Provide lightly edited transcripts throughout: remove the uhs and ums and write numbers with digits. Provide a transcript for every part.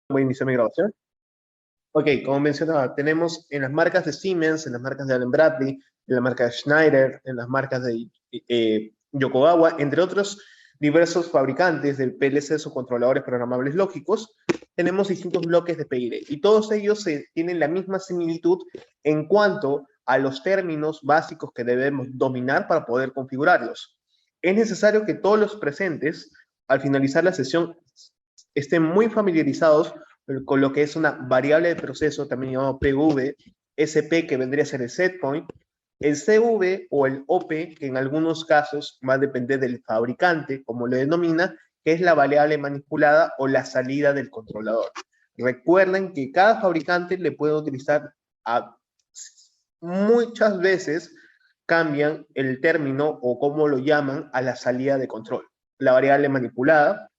Voy a iniciar mi grabación. Ok, como mencionaba, tenemos en las marcas de Siemens, en las marcas de Allen Bradley, en la marca de Schneider, en las marcas de Yokogawa, entre otros diversos fabricantes de PLCs o controladores programables lógicos, tenemos distintos bloques de PID y todos ellos tienen la misma similitud en cuanto a los términos básicos que debemos dominar para poder configurarlos. Es necesario que todos los presentes, al finalizar la sesión, estén muy familiarizados con lo que es una variable de proceso, también llamado PV, SP, que vendría a ser el set point, el CV o el OP, que en algunos casos va a depender del fabricante, como lo denomina, que es la variable manipulada o la salida del controlador. Recuerden que cada fabricante le puede utilizar muchas veces cambian el término o cómo lo llaman a la salida de control. La variable manipulada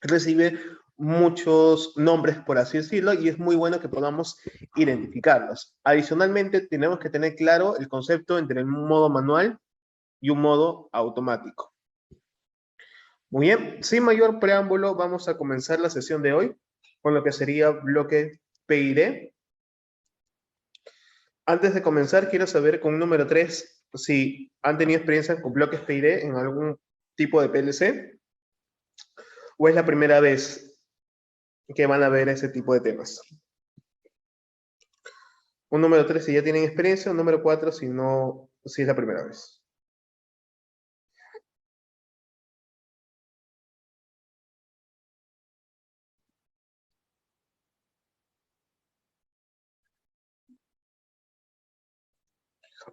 recibe muchos nombres, por así decirlo, y es muy bueno que podamos identificarlos. Adicionalmente, tenemos que tener claro el concepto entre un modo manual y un modo automático. Muy bien, sin mayor preámbulo, vamos a comenzar la sesión de hoy con lo que sería bloque PID. Antes de comenzar, quiero saber con número 3 si han tenido experiencia con bloques PID en algún tipo de PLC o es la primera vez que van a ver ese tipo de temas. Un número 3 si ya tienen experiencia, un número 4 si no, si es la primera vez.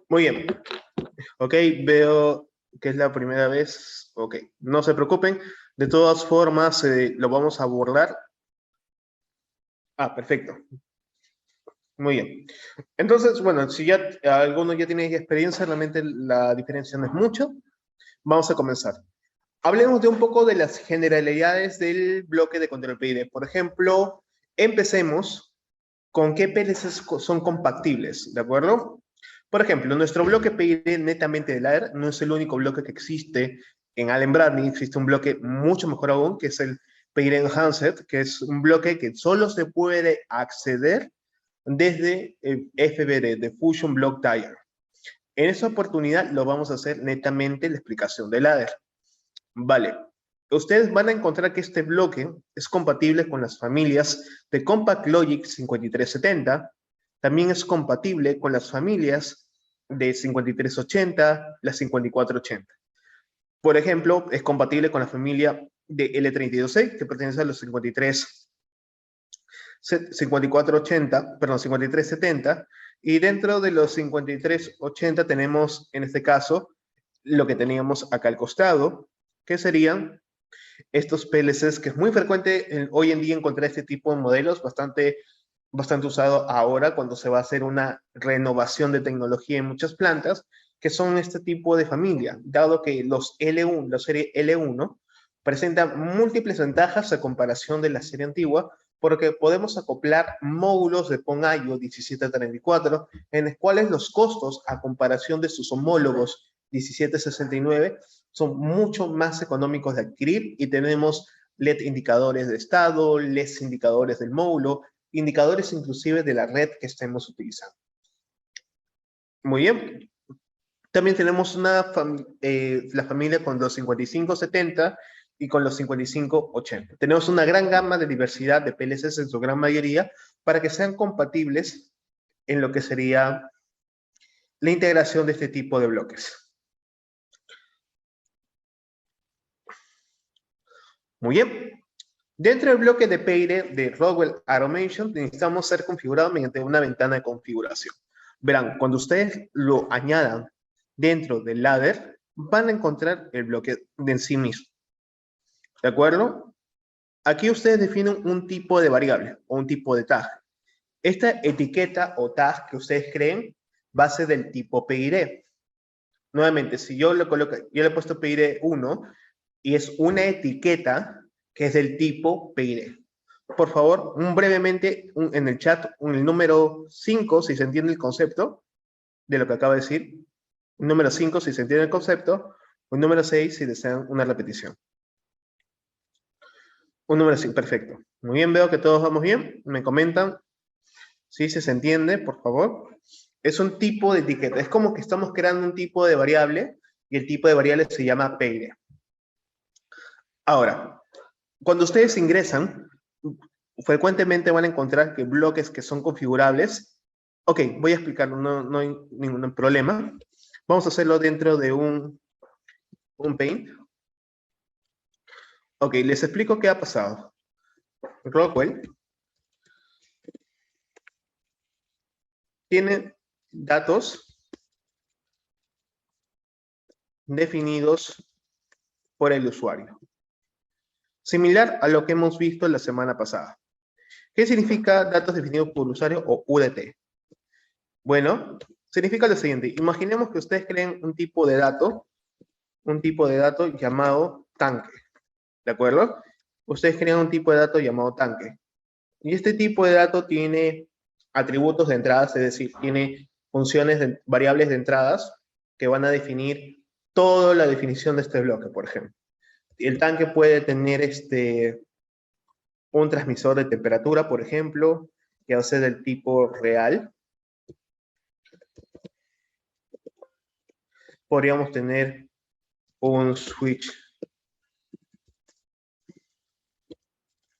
Muy bien. Ok, veo que es la primera vez. Ok, no se preocupen. De todas formas, lo vamos a abordar. Ah, perfecto. Muy bien. Entonces, bueno, si ya alguno ya tiene experiencia, realmente la diferencia no es mucho. Vamos a comenzar. Hablemos de un poco de las generalidades del bloque de control PID. Por ejemplo, empecemos con qué PLCs son compatibles, ¿de acuerdo? Por ejemplo, nuestro bloque PID netamente de ladder no es el único bloque que existe en Allen Bradley, existe un bloque mucho mejor aún, que es el PID Enhanced, que es un bloque que solo se puede acceder desde el FBD, de Fusion Block Diagram. En esta oportunidad lo vamos a hacer netamente la explicación de ladder. Vale, ustedes van a encontrar que este bloque es compatible con las familias de Compact Logic 5370, también es compatible con las familias de 5380, la 5480. Por ejemplo, es compatible con la familia de L326, que pertenece a los 5370, y dentro de los 5380 tenemos, en este caso, lo que teníamos acá al costado, que serían estos PLCs, que es muy frecuente hoy en día encontrar este tipo de modelos, bastante usado ahora cuando se va a hacer una renovación de tecnología en muchas plantas, que son este tipo de familia, dado que los L1, la serie L1, presentan múltiples ventajas a comparación de la serie antigua, porque podemos acoplar módulos de PON-IO 1734, en los cuales los costos a comparación de sus homólogos 1769 son mucho más económicos de adquirir y tenemos LED indicadores de estado, LED indicadores del módulo, indicadores inclusive de la red que estemos utilizando. Muy bien. También tenemos la familia con los 5570 y con los 5580. Tenemos una gran gama de diversidad de PLCs en su gran mayoría para que sean compatibles en lo que sería la integración de este tipo de bloques. Muy bien. Dentro del bloque de PID de Rockwell Automation necesitamos ser configurado mediante una ventana de configuración. Verán, cuando ustedes lo añadan dentro del ladder, van a encontrar el bloque de en sí mismo. ¿De acuerdo? Aquí ustedes definen un tipo de variable o un tipo de tag. Esta etiqueta o tag que ustedes creen va a ser del tipo PID. Nuevamente, si yo le coloco, yo le he puesto PID 1 y es una etiqueta que es del tipo PID. Por favor, brevemente en el chat, el número 5, si se entiende el concepto de lo que acabo de decir. Un número 5, si se entiende el concepto. Un número 6, si desean una repetición. Un número 5, perfecto. Muy bien, veo que todos vamos bien. Me comentan si se entiende, por favor. Es un tipo de etiqueta. Es como que estamos creando un tipo de variable y el tipo de variable se llama PID. Ahora, cuando ustedes ingresan, frecuentemente van a encontrar que bloques que son configurables. Ok, voy a explicarlo, no hay ningún problema. Vamos a hacerlo dentro de un Paint. Ok, les explico qué ha pasado. Rockwell tiene datos definidos por el usuario. Similar a lo que hemos visto la semana pasada. ¿Qué significa datos definidos por el usuario o UDT? Bueno, significa lo siguiente. Imaginemos que ustedes creen un tipo de dato llamado tanque. ¿De acuerdo? Ustedes crean un tipo de dato llamado tanque. Y este tipo de dato tiene atributos de entradas, es decir, tiene funciones, variables de entradas que van a definir toda la definición de este bloque, por ejemplo. El tanque puede tener un transmisor de temperatura, por ejemplo, que va a ser del tipo real. Podríamos tener un switch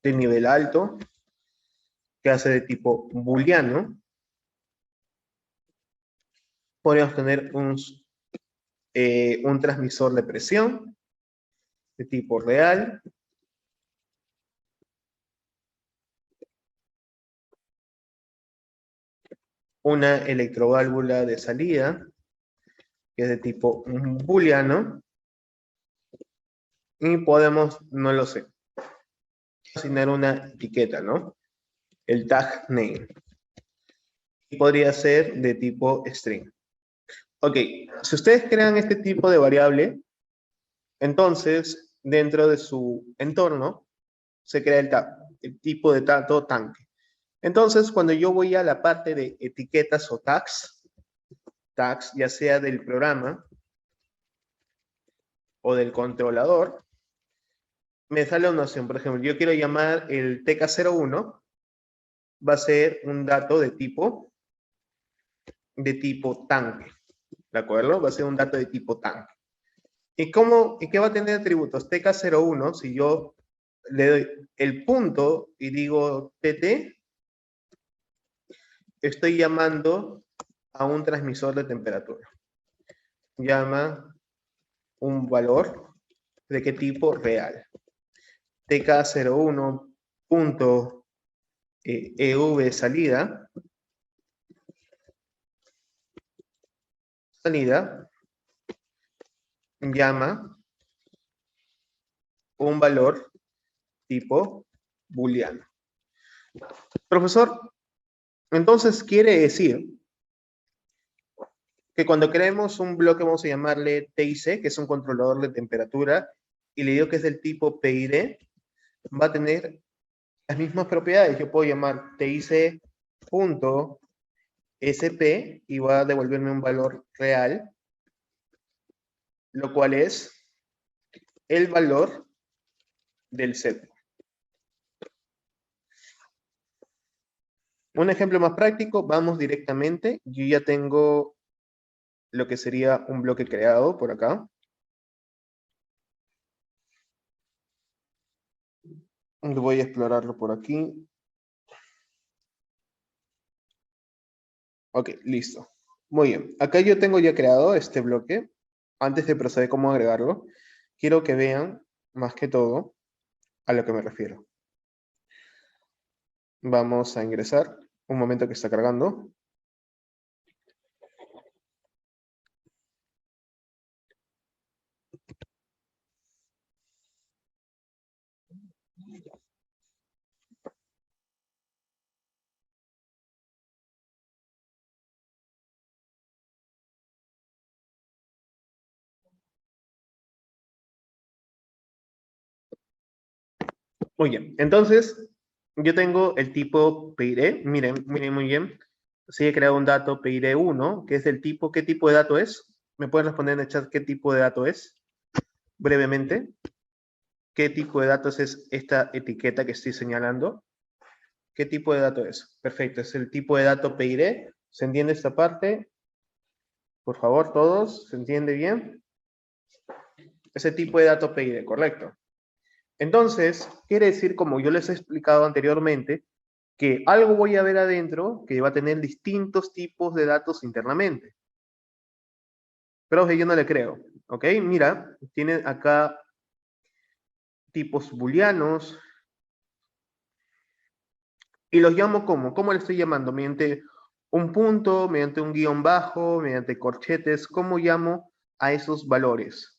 de nivel alto, que hace de tipo booleano. Podríamos tener un transmisor de presión de tipo real. Una electroválvula de salida, que es de tipo booleano. Y podemos, no lo sé, asignar una etiqueta, ¿no? El tag name. Y podría ser de tipo string. Ok, si ustedes crean este tipo de variable, entonces dentro de su entorno se crea el tipo de dato tanque. Entonces, cuando yo voy a la parte de etiquetas o tags, ya sea del programa o del controlador, me sale una opción. Por ejemplo, yo quiero llamar el TK01, va a ser un dato de tipo tanque. ¿De acuerdo? Va a ser un dato de tipo tanque. ¿Y qué va a tener atributos? TK01, si yo le doy el punto y digo TT, estoy llamando a un transmisor de temperatura. Llama un valor de qué tipo real. TK01.EV salida llama un valor tipo booleano. Profesor, entonces quiere decir que cuando creemos un bloque vamos a llamarle TIC, que es un controlador de temperatura, y le digo que es del tipo PID, va a tener las mismas propiedades. Yo puedo llamar TIC.SP y va a devolverme un valor real, lo cual es el valor del set. Un ejemplo más práctico, vamos directamente. Yo ya tengo lo que sería un bloque creado por acá. Voy a explorarlo por aquí. Ok, listo. Muy bien. Acá yo tengo ya creado este bloque. Antes de proceder cómo agregarlo, quiero que vean, más que todo, a lo que me refiero. Vamos a ingresar. Un momento que está cargando. Muy bien. Entonces, yo tengo el tipo PID. Miren muy bien. Sí, he creado un dato PID1, que es del tipo, ¿qué tipo de dato es? ¿Me pueden responder en el chat qué tipo de dato es? Brevemente. ¿Qué tipo de datos es esta etiqueta que estoy señalando? ¿Qué tipo de dato es? Perfecto, es el tipo de dato PID. ¿Se entiende esta parte? Por favor, todos, ¿se entiende bien? Ese tipo de dato PID, correcto. Entonces, quiere decir, como yo les he explicado anteriormente, que algo voy a ver adentro que va a tener distintos tipos de datos internamente. Pero yo no le creo, ¿ok? Mira, tiene acá tipos booleanos y los llamo como, ¿cómo le estoy llamando? Mediante un punto, mediante un guión bajo, mediante corchetes, ¿cómo llamo a esos valores?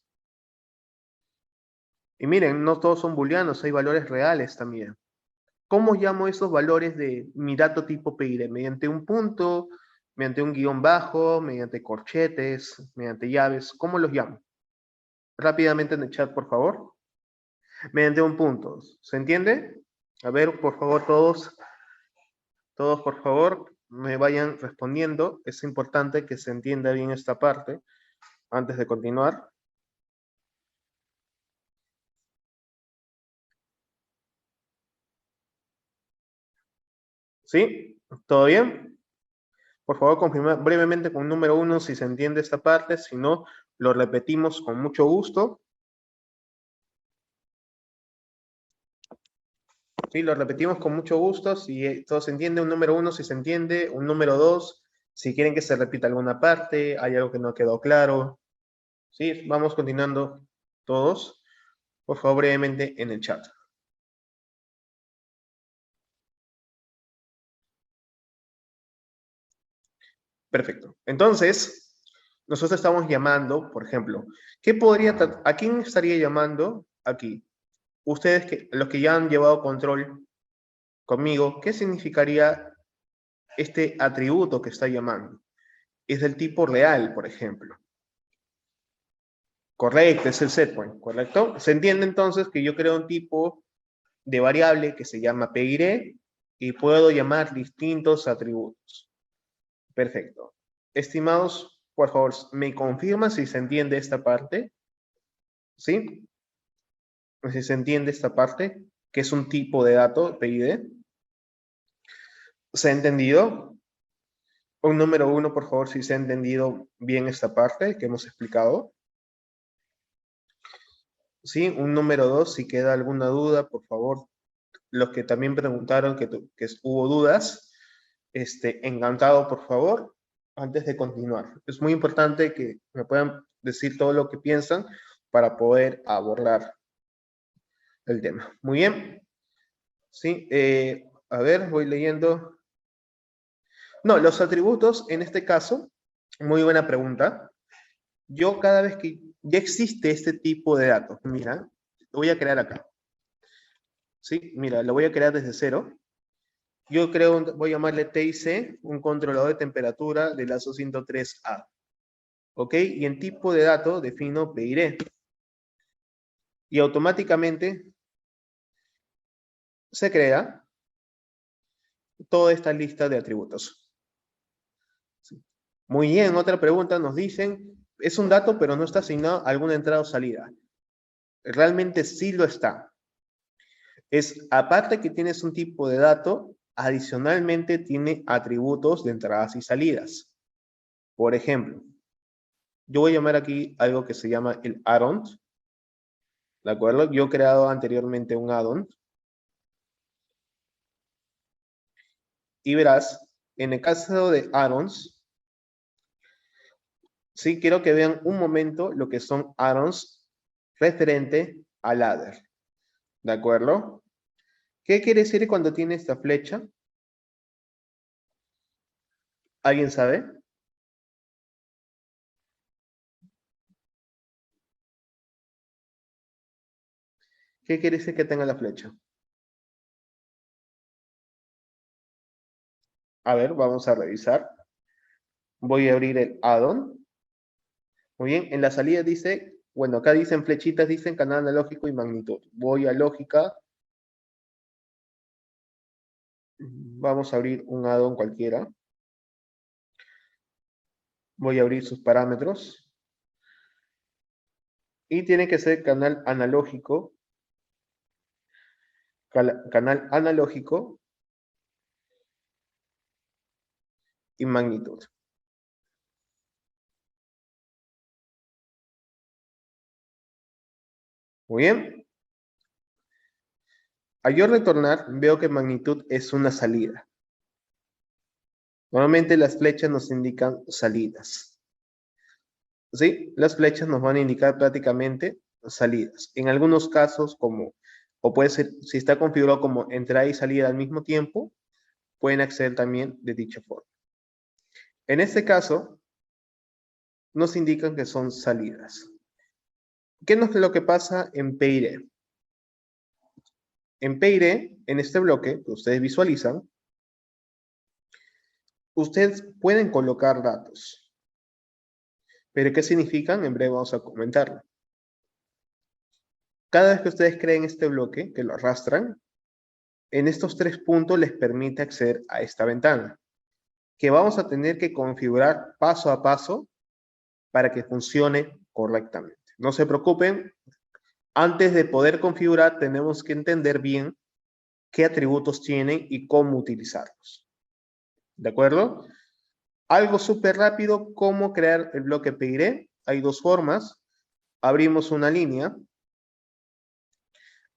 Y miren, no todos son booleanos, hay valores reales también. ¿Cómo llamo esos valores de mi dato tipo PID? Mediante un punto, mediante un guión bajo, mediante corchetes, mediante llaves. ¿Cómo los llamo? Rápidamente en el chat, por favor. Mediante un punto. ¿Se entiende? A ver, por favor, todos, por favor, me vayan respondiendo. Es importante que se entienda bien esta parte antes de continuar. ¿Sí? ¿Todo bien? Por favor, confirmar brevemente con número 1 si se entiende esta parte. Si no, lo repetimos con mucho gusto. Sí, lo repetimos con mucho gusto. Si todo se entiende, un número 1 si se entiende, un número 2 si quieren que se repita alguna parte, hay algo que no quedó claro. Sí, vamos continuando todos. Por favor, brevemente en el chat. Perfecto. Entonces, nosotros estamos llamando, por ejemplo, ¿a quién estaría llamando aquí? Ustedes, los que ya han llevado control conmigo, ¿qué significaría este atributo que está llamando? Es del tipo real, por ejemplo. Correcto, es el setpoint, ¿correcto? Se entiende entonces que yo creo un tipo de variable que se llama PID y puedo llamar distintos atributos. Perfecto. Estimados, por favor, ¿me confirman si se entiende esta parte? ¿Sí? Si se entiende esta parte, que es un tipo de dato, PID. ¿Se ha entendido? Un número 1, por favor, si se ha entendido bien esta parte que hemos explicado. ¿Sí? Un número 2, si queda alguna duda, por favor, los que también preguntaron que hubo dudas, encantado, por favor, antes de continuar. Es muy importante que me puedan decir todo lo que piensan para poder abordar el tema. Muy bien. Sí, a ver, voy leyendo. No, los atributos, en este caso, muy buena pregunta. Yo cada vez que ya existe este tipo de datos, mira, lo voy a crear acá. Sí, mira, lo voy a crear desde cero. Yo creo, voy a llamarle TIC, un controlador de temperatura del ASO 103A. ¿Ok? Y en tipo de dato defino PID. Y automáticamente se crea toda esta lista de atributos. Sí. Muy bien, otra pregunta nos dicen, es un dato pero no está asignado a alguna entrada o salida. Realmente sí lo está. Es, aparte que tienes un tipo de dato, adicionalmente tiene atributos de entradas y salidas. Por ejemplo, yo voy a llamar aquí algo que se llama el add-on. ¿De acuerdo? Yo he creado anteriormente un add-on. Y verás, en el caso de add-ons, sí quiero que vean un momento lo que son add-ons referente al ladder. ¿De acuerdo? ¿Qué quiere decir cuando tiene esta flecha? ¿Alguien sabe? ¿Qué quiere decir que tenga la flecha? A ver, vamos a revisar. Voy a abrir el add-on. Muy bien, en la salida dice, bueno, acá dicen flechitas, dicen canal analógico y magnitud. Voy a lógica. Vamos a abrir un add-on cualquiera. Voy a abrir sus parámetros. Y tiene que ser canal analógico canal analógico y magnitud. Muy bien. Al yo retornar, veo que magnitud es una salida. Normalmente las flechas nos indican salidas. ¿Sí? Las flechas nos van a indicar prácticamente salidas. En algunos casos, o puede ser, si está configurado como entrada y salida al mismo tiempo, pueden acceder también de dicha forma. En este caso, nos indican que son salidas. ¿Qué es lo que pasa en PID? En PID, en este bloque que ustedes visualizan, ustedes pueden colocar datos. ¿Pero qué significan? En breve vamos a comentarlo. Cada vez que ustedes creen este bloque, que lo arrastran, en estos 3 puntos les permite acceder a esta ventana, que vamos a tener que configurar paso a paso para que funcione correctamente. No se preocupen, antes de poder configurar tenemos que entender bien qué atributos tienen y cómo utilizarlos. ¿De acuerdo? Algo súper rápido, cómo crear el bloque PID. Hay 2 formas. Abrimos una línea.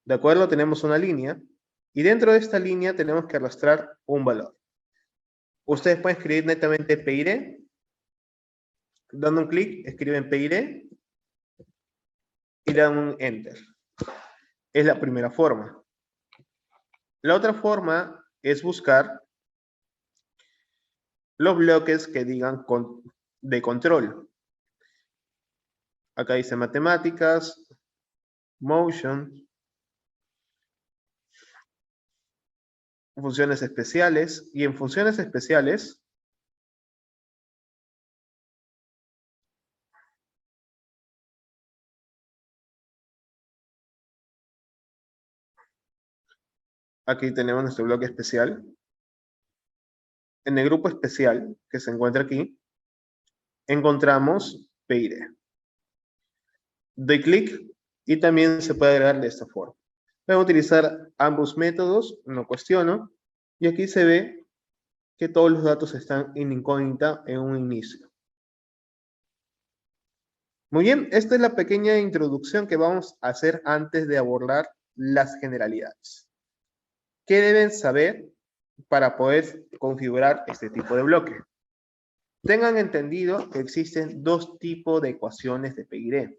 ¿De acuerdo? Tenemos una línea. Y dentro de esta línea tenemos que arrastrar un valor. Ustedes pueden escribir netamente PID. Dando un clic, escriben PID. Y le dan un Enter. Es la primera forma. La otra forma es buscar los bloques que digan de control. Acá dice matemáticas, motion, funciones especiales, y en funciones especiales aquí tenemos nuestro bloque especial. En el grupo especial que se encuentra aquí, encontramos PID. Doy clic y también se puede agregar de esta forma. Voy a utilizar ambos métodos, no cuestiono, y aquí se ve que todos los datos están en incógnita en un inicio. Muy bien, esta es la pequeña introducción que vamos a hacer antes de abordar las generalidades. ¿Qué deben saber para poder configurar este tipo de bloque? Tengan entendido que existen 2 tipos de ecuaciones de PID.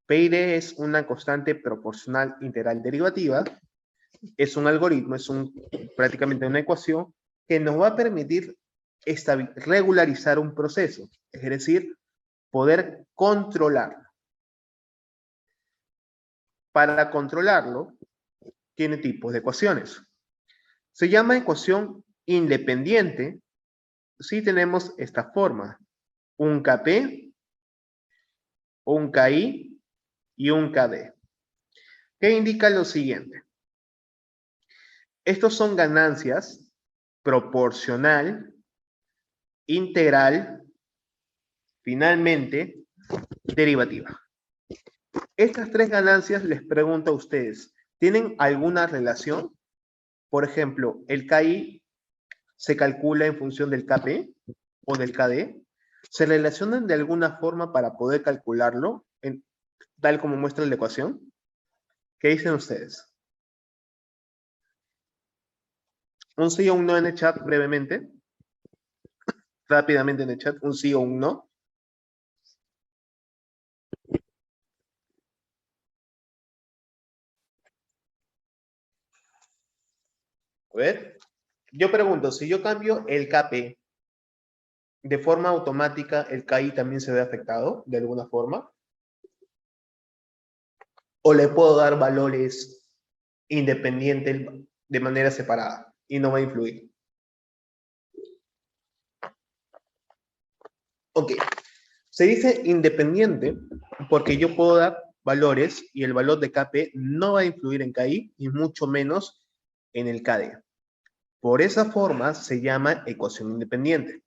PID es una constante proporcional integral derivativa. Es un algoritmo, prácticamente una ecuación que nos va a permitir regularizar un proceso, es decir, poder controlarlo. Para controlarlo, tiene tipos de ecuaciones. Se llama ecuación independiente si tenemos esta forma: un Kp, un Ki y un Kd. ¿Qué indica lo siguiente? Estos son ganancias proporcional, integral, finalmente, derivativa. Estas 3 ganancias, les pregunto a ustedes, ¿tienen alguna relación? Por ejemplo, el KI se calcula en función del KP o del KD. ¿Se relacionan de alguna forma para poder calcularlo, tal como muestra la ecuación? ¿Qué dicen ustedes? Un sí o un no en el chat brevemente. Rápidamente en el chat, un sí o un no. A ver, yo pregunto, si yo cambio el KP, ¿de forma automática el KI también se ve afectado de alguna forma? ¿O le puedo dar valores independientes de manera separada y no va a influir? Ok, se dice independiente porque yo puedo dar valores y el valor de KP no va a influir en KI y mucho menos en el KD. Por esa forma se llama ecuación independiente.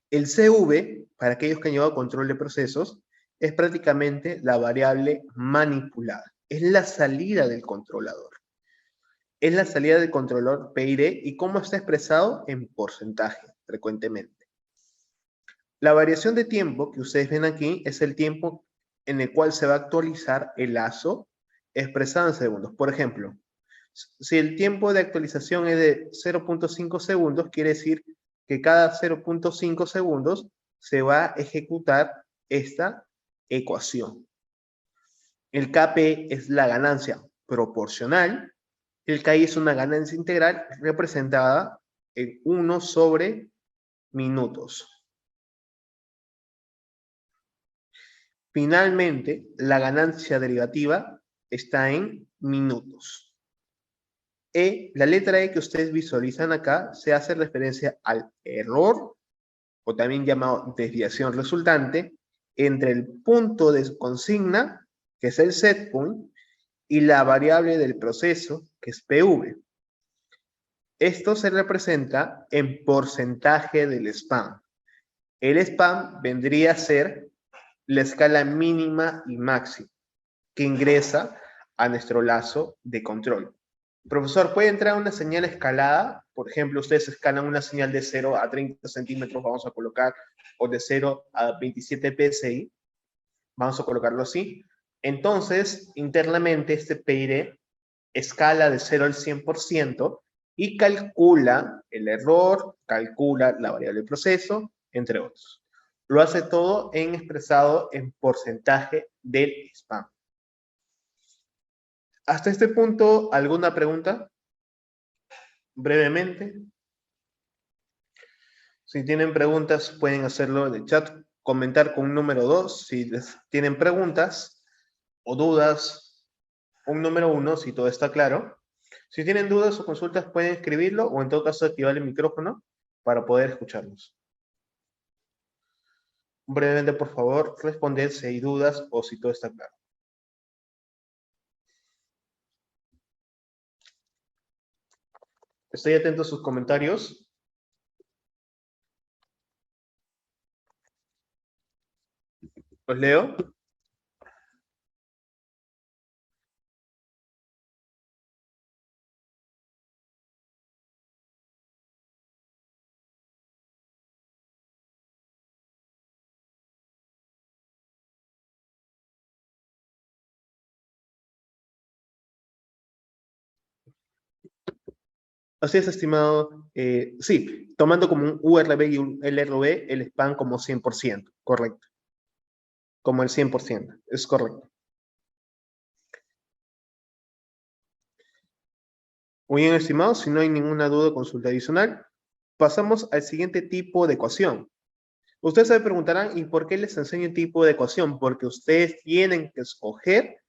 El CV, para aquellos que han llevado control de procesos, es prácticamente la variable manipulada. Es la salida del controlador. es la salida del controlador PID y cómo está expresado en porcentaje frecuentemente. La variación de tiempo que ustedes ven aquí es el tiempo en el cual se va a actualizar el lazo expresado en segundos. Por ejemplo, si el tiempo de actualización es de 0.5 segundos, quiere decir que cada 0.5 segundos se va a ejecutar esta ecuación. El KP es la ganancia proporcional. El KI es una ganancia integral representada en 1 sobre minutos. Finalmente, la ganancia derivativa está en minutos. La letra E que ustedes visualizan acá se hace referencia al error, o también llamado desviación resultante, entre el punto de consigna, que es el set point, y la variable del proceso, que es PV. Esto se representa en porcentaje del spam. El spam vendría a ser la escala mínima y máxima que ingresa a nuestro lazo de control. Profesor, ¿puede entrar una señal escalada? Por ejemplo, ustedes escalan una señal de 0 a 30 centímetros, vamos a colocar, o de 0 a 27 psi, vamos a colocarlo así. Entonces, internamente, este PID escala de 0 al 100% y calcula el error, calcula la variable de proceso, entre otros. Lo hace todo expresado en porcentaje del spam. Hasta este punto, ¿alguna pregunta? Brevemente. Si tienen preguntas, pueden hacerlo en el chat. Comentar con un número 2 si tienen preguntas o dudas. Un número 1 si todo está claro. Si tienen dudas o consultas, pueden escribirlo o en todo caso activar el micrófono para poder escucharlos. Brevemente, por favor, responder si hay dudas o si todo está claro. Estoy atento a sus comentarios. ¿Los leo? Así es, estimado. Sí, tomando como un URB y un LRB, el spam como 100%, correcto. Como el 100%, es correcto. Muy bien, estimado, si no hay ninguna duda o consulta adicional, pasamos al siguiente tipo de ecuación. Ustedes se preguntarán, ¿y por qué les enseño el tipo de ecuación? Porque ustedes tienen que escoger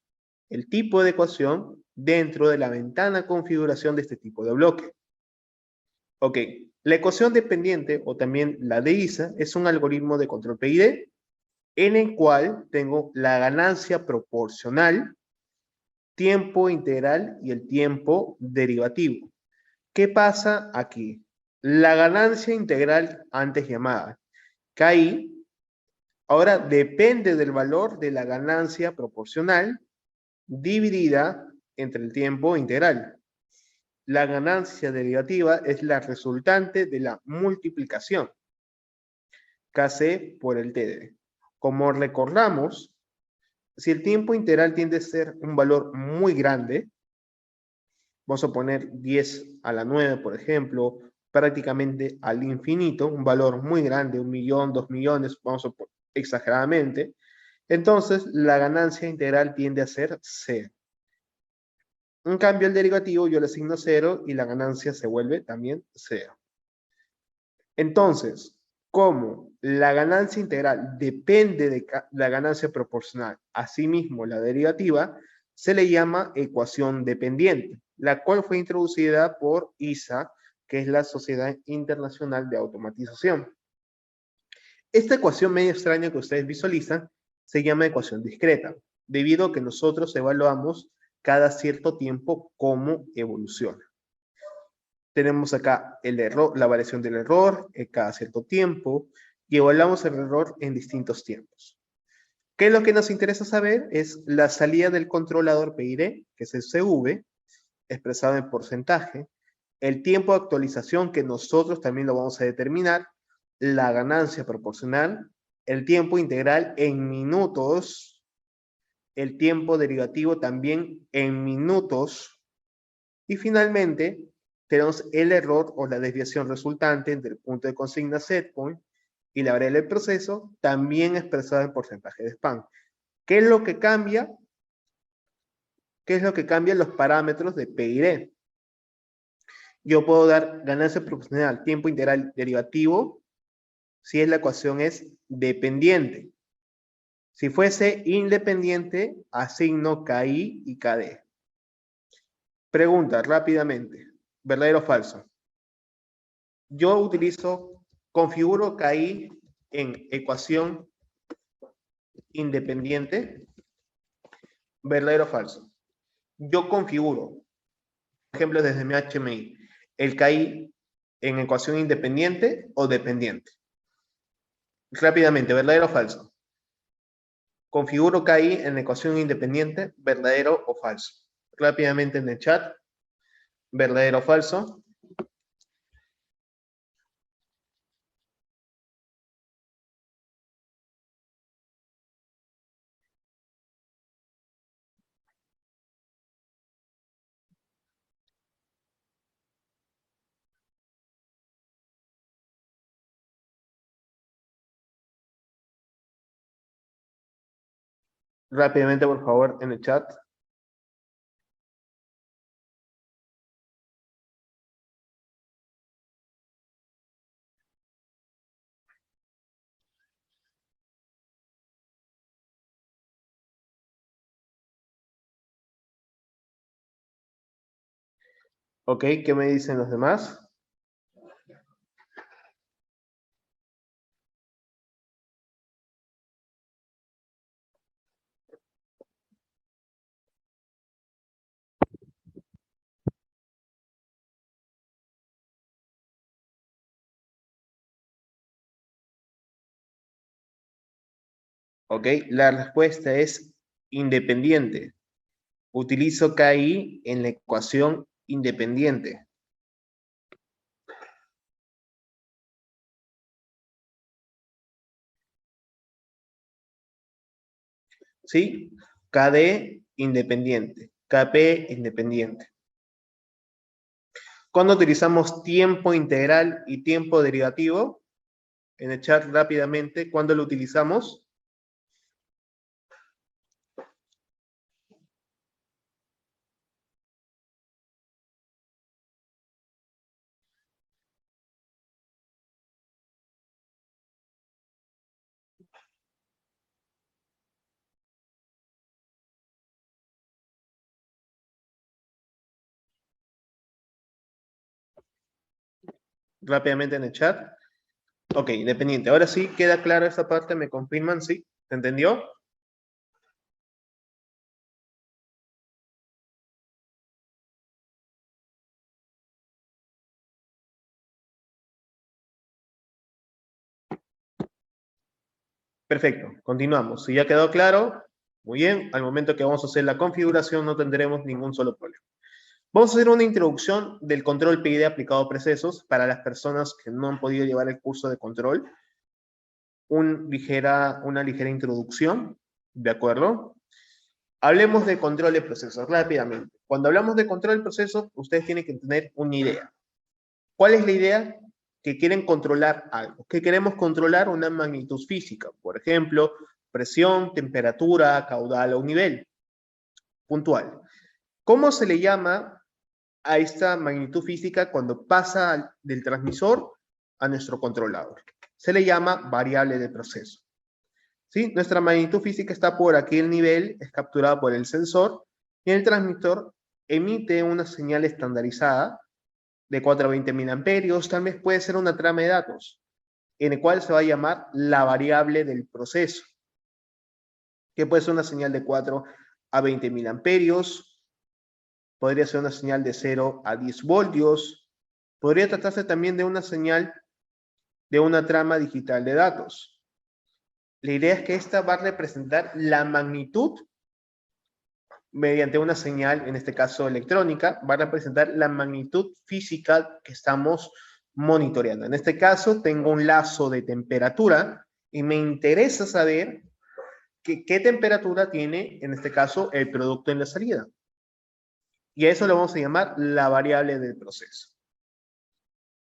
el tipo de ecuación dentro de la ventana configuración de este tipo de bloque. Ok, la ecuación dependiente, o también la de ISA, es un algoritmo de control PID, en el cual tengo la ganancia proporcional, tiempo integral y el tiempo derivativo. ¿Qué pasa aquí? La ganancia integral antes llamada KI, ahora depende del valor de la ganancia proporcional dividida entre el tiempo integral. La ganancia derivativa es la resultante de la multiplicación KC por el TD. Como recordamos, si el tiempo integral tiende a ser un valor muy grande, vamos a poner 10 a la 9, por ejemplo, prácticamente al infinito, un valor muy grande, 1 millón, 2 millones, vamos a poner exageradamente, entonces la ganancia integral tiende a ser 0. En cambio, el derivativo yo le asigno 0 y la ganancia se vuelve también 0. Entonces, como la ganancia integral depende de la ganancia proporcional, asimismo la derivativa, se le llama ecuación dependiente, la cual fue introducida por ISA, que es la Sociedad Internacional de Automatización. Esta ecuación medio extraña que ustedes visualizan se llama ecuación discreta, debido a que nosotros evaluamos cada cierto tiempo cómo evoluciona. Tenemos acá el error, la variación del error cada cierto tiempo y evaluamos el error en distintos tiempos. ¿Qué es lo que nos interesa saber? Es la salida del controlador PID, que es el CV, expresado en porcentaje, el tiempo de actualización, que nosotros también lo vamos a determinar, la ganancia proporcional, el tiempo integral en minutos, el tiempo derivativo también en minutos, y finalmente tenemos el error o la desviación resultante entre el punto de consigna setpoint y la variable del proceso, también expresada en porcentaje de span. ¿Qué es lo que cambia? ¿Qué es lo que cambia los parámetros de P y D? Yo puedo dar ganancia proporcional, tiempo integral derivativo, si la ecuación es dependiente. Si fuese independiente, asigno KI y KD. Pregunta rápidamente, ¿verdadero o falso? Yo configuro KI en ecuación independiente, ¿verdadero o falso? Yo configuro, por ejemplo, desde mi HMI, el KI en ecuación independiente o dependiente. Rápidamente, ¿verdadero o falso? Configuro KI en ecuación independiente, ¿verdadero o falso? Rápidamente en el chat, ¿verdadero o falso? Rápidamente, por favor, en el chat. Ok, ¿qué me dicen los demás? Ok, la respuesta es independiente. Utilizo KI en la ecuación independiente. ¿Sí? KD independiente, KP independiente. Cuando utilizamos tiempo integral y tiempo derivativo, en el chat rápidamente, ¿cuándo lo utilizamos? Rápidamente en el chat. Ok, independiente. Ahora sí, queda clara esta parte, ¿me confirman? ¿Sí? ¿Se entendió? Perfecto, continuamos. Si ya quedó claro, muy bien, al momento que vamos a hacer la configuración no tendremos ningún solo problema. Vamos a hacer una introducción del control PID aplicado a procesos para las personas que no han podido llevar el curso de control. Una ligera introducción, ¿de acuerdo? Hablemos de control de procesos rápidamente. Cuando hablamos de control de procesos, ustedes tienen que tener una idea. ¿Cuál es la idea? Que quieren controlar algo, que queremos controlar una magnitud física, por ejemplo, presión, temperatura, caudal o nivel puntual. ¿Cómo se le llama a esta magnitud física cuando pasa del transmisor a nuestro controlador? Se le llama variable de proceso. ¿Sí? Nuestra magnitud física está por aquí, el nivel es capturado por el sensor y el transmisor emite una señal estandarizada de 4 a 20 mil amperios, tal vez puede ser una trama de datos, en el cual se va a llamar la variable del proceso, que puede ser una señal de 4 a 20 mil amperios, podría ser una señal de 0 a 10 voltios, podría tratarse también de una señal de una trama digital de datos. La idea es que esta va a representar la magnitud mediante una señal, en este caso electrónica, va a representar la magnitud física que estamos monitoreando. En este caso, tengo un lazo de temperatura y me interesa saber qué temperatura tiene, en este caso, el producto en la salida. Y a eso lo vamos a llamar la variable del proceso.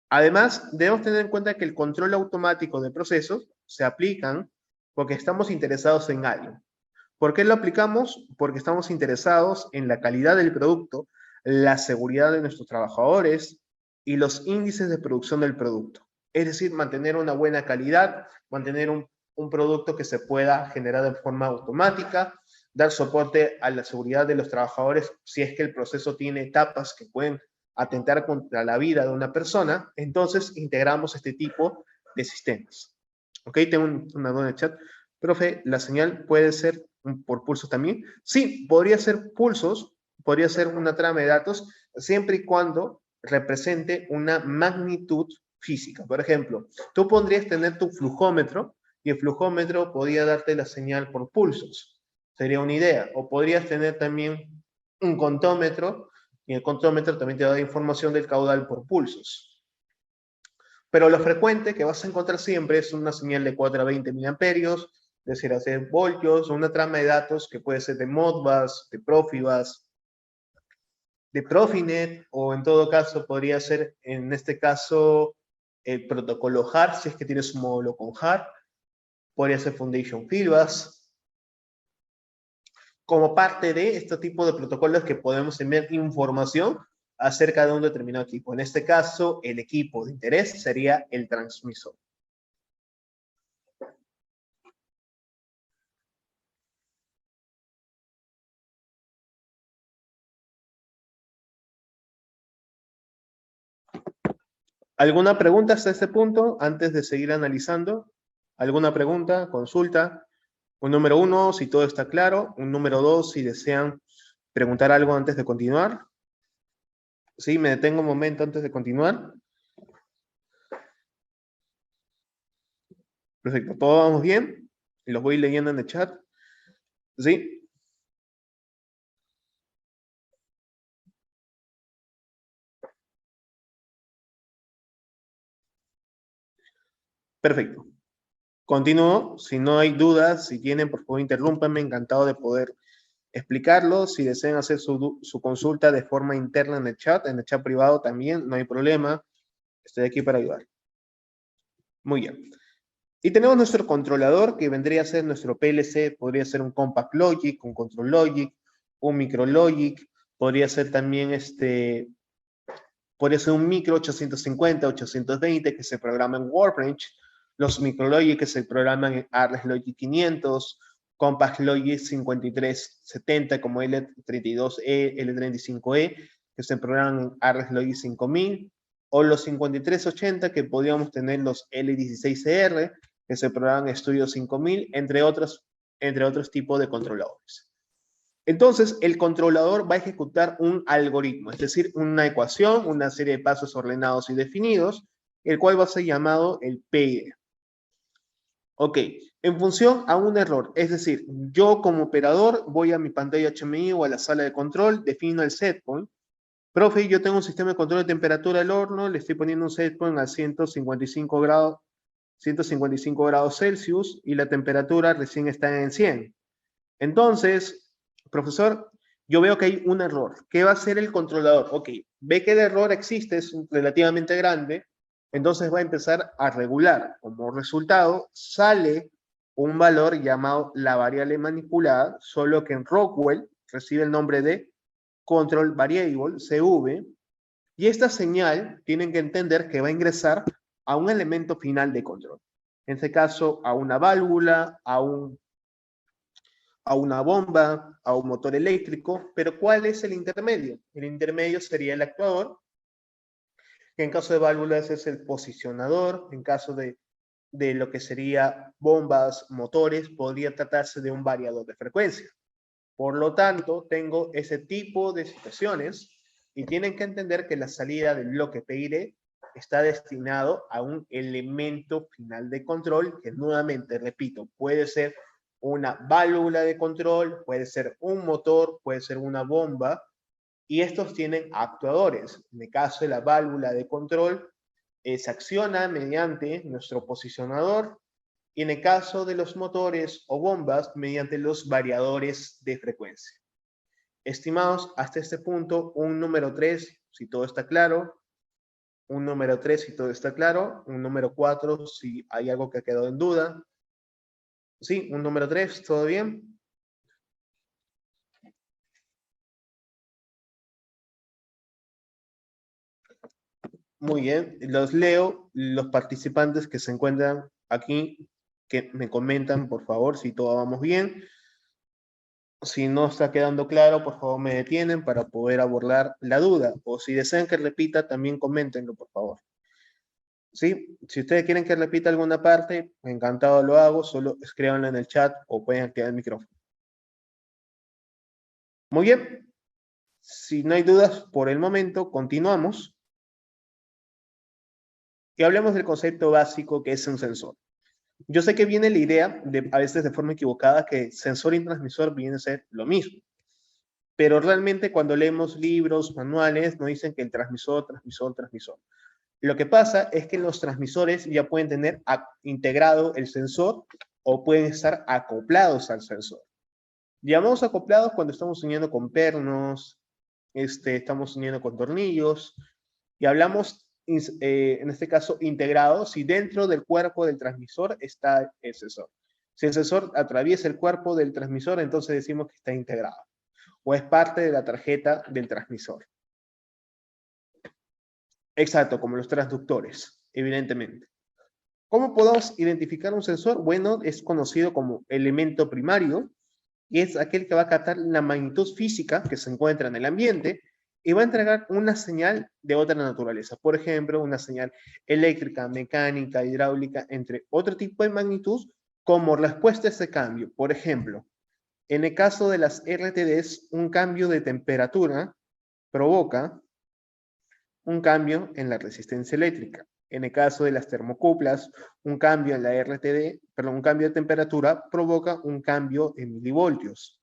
Además, debemos tener en cuenta que el control automático de procesos se aplican porque estamos interesados en algo. ¿Por qué lo aplicamos? Porque estamos interesados en la calidad del producto, la seguridad de nuestros trabajadores y los índices de producción del producto. Es decir, mantener una buena calidad, mantener un producto que se pueda generar de forma automática, dar soporte a la seguridad de los trabajadores si es que el proceso tiene etapas que pueden atentar contra la vida de una persona. Entonces integramos este tipo de sistemas. Ok, tengo una duda en el chat. Profe, ¿la señal puede ser por pulsos también? Sí, podría ser pulsos, podría ser una trama de datos, siempre y cuando represente una magnitud física. Por ejemplo, tú podrías tener tu flujómetro y el flujómetro podría darte la señal por pulsos. Sería una idea. O podrías tener también un contómetro y el contómetro también te da información del caudal por pulsos. Pero lo frecuente que vas a encontrar siempre es una señal de 4 a 20 miliamperios, es decir, hacer voltios, o una trama de datos que puede ser de Modbus, de Profibus, de Profinet, o en todo caso podría ser, en este caso, el protocolo HAR, si es que tienes un módulo con HAR, podría ser Foundation Fieldbus, como parte de este tipo de protocolos que podemos enviar información acerca de un determinado equipo. En este caso, el equipo de interés sería el transmisor. ¿Alguna pregunta hasta este punto antes de seguir analizando? ¿Alguna pregunta, consulta? Un número 1, si todo está claro. Un número 2, si desean preguntar algo antes de continuar. Sí, me detengo un momento antes de continuar. Perfecto, ¿todos vamos bien? Los voy leyendo en el chat. ¿Sí? Perfecto. Continúo. Si no hay dudas, si tienen, por favor, interrúmpanme. Encantado de poder explicarlo. Si desean hacer su consulta de forma interna en el chat privado también, no hay problema. Estoy aquí para ayudar. Muy bien. Y tenemos nuestro controlador que vendría a ser nuestro PLC, podría ser un Compact Logic, un Control Logic, un Micro Logic, podría ser también podría ser un Micro 850, 820 que se programa en Workbench, los Micro Logic que se programan en Arles Logic 500, Compact Logic 5370 como L32E, L35E, que se programan en Arles Logic 5000, o los 5380 que podríamos tener los L16R, que se programan en Studio 5000, entre otros tipos de controladores. Entonces, el controlador va a ejecutar un algoritmo, es decir, una ecuación, una serie de pasos ordenados y definidos, el cual va a ser llamado el PID. Ok, en función a un error, es decir, yo como operador voy a mi pantalla HMI o a la sala de control, defino el setpoint. Profe, yo tengo un sistema de control de temperatura del horno, le estoy poniendo un setpoint a 155 grados Celsius y la temperatura recién está en 100. Entonces, profesor, yo veo que hay un error. ¿Qué va a hacer el controlador? Ok, ve que el error existe, es relativamente grande, entonces va a empezar a regular. Como resultado, sale un valor llamado la variable manipulada, solo que en Rockwell recibe el nombre de control variable, CV, y esta señal tienen que entender que va a ingresar a un elemento final de control. En este caso, a una válvula, a una bomba, a un motor eléctrico, pero ¿cuál es el intermedio? El intermedio sería el actuador, que en caso de válvulas es el posicionador, en caso de lo que sería bombas, motores, podría tratarse de un variador de frecuencia. Por lo tanto, tengo ese tipo de situaciones y tienen que entender que la salida del bloque PID está destinado a un elemento final de control que nuevamente, repito, puede ser una válvula de control, puede ser un motor, puede ser una bomba, y estos tienen actuadores. En el caso de la válvula de control, se acciona mediante nuestro posicionador, y en el caso de los motores o bombas, mediante los variadores de frecuencia. Estimados, hasta este punto, un número 3, si todo está claro, un número 3, si todo está claro, un número 4, si hay algo que ha quedado en duda. Sí, un número 3, ¿todo bien? Muy bien, los leo, los participantes que se encuentran aquí, que me comentan, por favor, si todo vamos bien. Si no está quedando claro, por favor me detienen para poder abordar la duda. O si desean que repita, también coméntenlo, por favor. ¿Sí? Si ustedes quieren que repita alguna parte, encantado lo hago, solo escríbanlo en el chat o pueden activar el micrófono. Muy bien. Si no hay dudas por el momento, continuamos. Y hablemos del concepto básico que es un sensor. Yo sé que viene la idea, a veces de forma equivocada, que sensor y transmisor vienen a ser lo mismo. Pero realmente cuando leemos libros, manuales, nos dicen que el transmisor. Lo que pasa es que los transmisores ya pueden tener integrado el sensor o pueden estar acoplados al sensor. Llamamos acoplados cuando estamos uniendo con pernos, estamos uniendo con tornillos, y hablamos, en este caso, integrados, si dentro del cuerpo del transmisor está el sensor. Si el sensor atraviesa el cuerpo del transmisor, entonces decimos que está integrado, o es parte de la tarjeta del transmisor. Exacto, como los transductores, evidentemente. ¿Cómo podemos identificar un sensor? Bueno, es conocido como elemento primario, y es aquel que va a captar la magnitud física que se encuentra en el ambiente y va a entregar una señal de otra naturaleza. Por ejemplo, una señal eléctrica, mecánica, hidráulica, entre otro tipo de magnitud, como respuesta a ese cambio. Por ejemplo, en el caso de las RTDs, un cambio de temperatura provoca un cambio en la resistencia eléctrica. En el caso de las termocuplas, un cambio en la RTD, perdón, un cambio de temperatura provoca un cambio en milivoltios.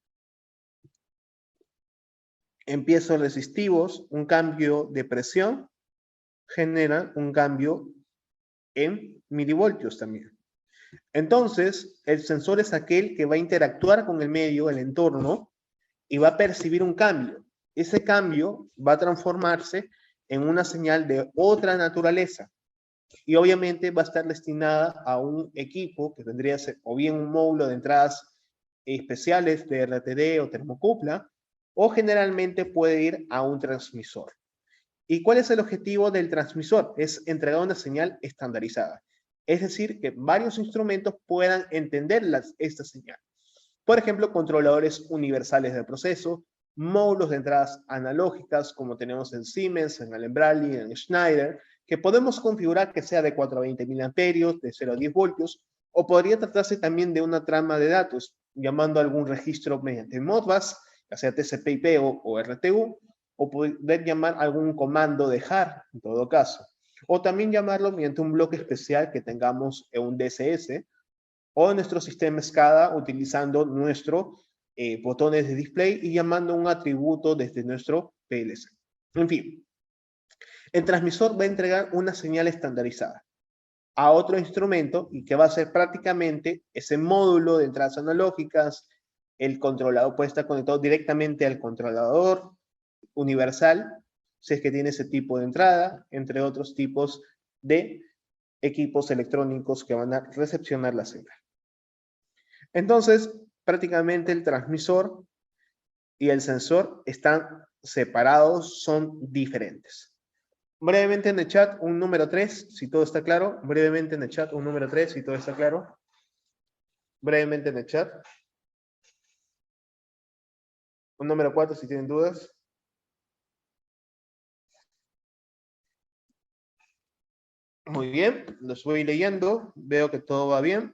En piesos resistivos, un cambio de presión genera un cambio en milivoltios también. Entonces, el sensor es aquel que va a interactuar con el medio, el entorno, y va a percibir un cambio. Ese cambio va a transformarse en una señal de otra naturaleza. Y obviamente va a estar destinada a un equipo que tendría que ser o bien un módulo de entradas especiales de RTD o termocupla, o generalmente puede ir a un transmisor. ¿Y cuál es el objetivo del transmisor? Es entregar una señal estandarizada. Es decir, que varios instrumentos puedan entender esta señal. Por ejemplo, controladores universales de proceso, módulos de entradas analógicas, como tenemos en Siemens, en Allen Bradley, en Schneider, que podemos configurar que sea de 4 a 20 mil amperios, de 0 a 10 voltios, o podría tratarse también de una trama de datos, llamando a algún registro mediante Modbus, ya sea TCP/IP o RTU, o poder llamar algún comando de JAR, en todo caso. O también llamarlo mediante un bloque especial que tengamos en un DSS, o en nuestro sistema SCADA utilizando nuestros botones de display y llamando un atributo desde nuestro PLC. En fin, el transmisor va a entregar una señal estandarizada a otro instrumento y que va a ser prácticamente ese módulo de entradas analógicas. El controlador puede estar conectado directamente al controlador universal, si es que tiene ese tipo de entrada, entre otros tipos de equipos electrónicos que van a recepcionar la señal. Entonces, prácticamente el transmisor y el sensor están separados, son diferentes. Brevemente en el chat, un número 3, si todo está claro. Brevemente en el chat, un número 3, si todo está claro. Brevemente en el chat. Un número 4, si tienen dudas. Muy bien, los voy leyendo. Veo que todo va bien.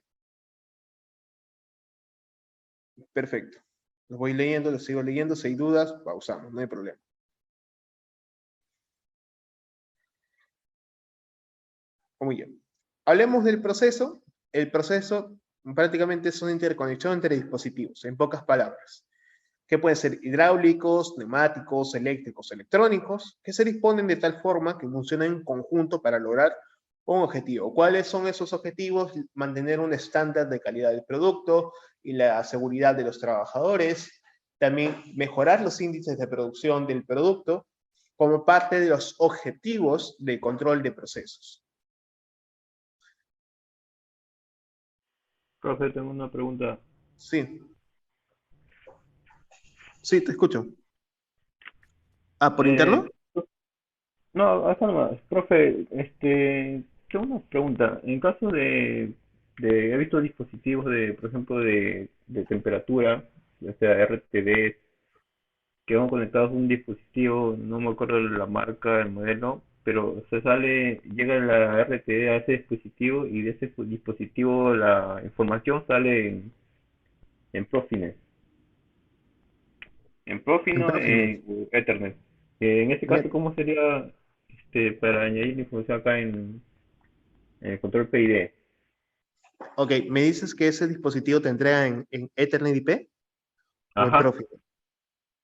Perfecto. Los voy leyendo, los sigo leyendo. Si hay dudas, pausamos, no hay problema. Muy bien. Hablemos del proceso. El proceso, prácticamente es una interconexión entre dispositivos, en pocas palabras, que pueden ser hidráulicos, neumáticos, eléctricos, electrónicos, que se disponen de tal forma que funcionan en conjunto para lograr un objetivo. ¿Cuáles son esos objetivos? Mantener un estándar de calidad del producto y la seguridad de los trabajadores, también mejorar los índices de producción del producto como parte de los objetivos de control de procesos. Profe, tengo una pregunta. Sí, sí, te escucho. Ah, ¿por Eh, interno? no, acá nomás. Profe, tengo una pregunta. En caso he visto dispositivos por ejemplo, de temperatura, ya sea RTD, que van conectados a un dispositivo, no me acuerdo la marca, el modelo, pero llega la RTD a ese dispositivo y de ese dispositivo la información sale en Profinet. En En Profino, Profinet. en Ethernet. En este caso, Bien. ¿cómo sería para añadir la información acá en el control PID? Ok, ¿me dices que ese dispositivo te entrega en Ethernet IP o en Ajá, Profinet?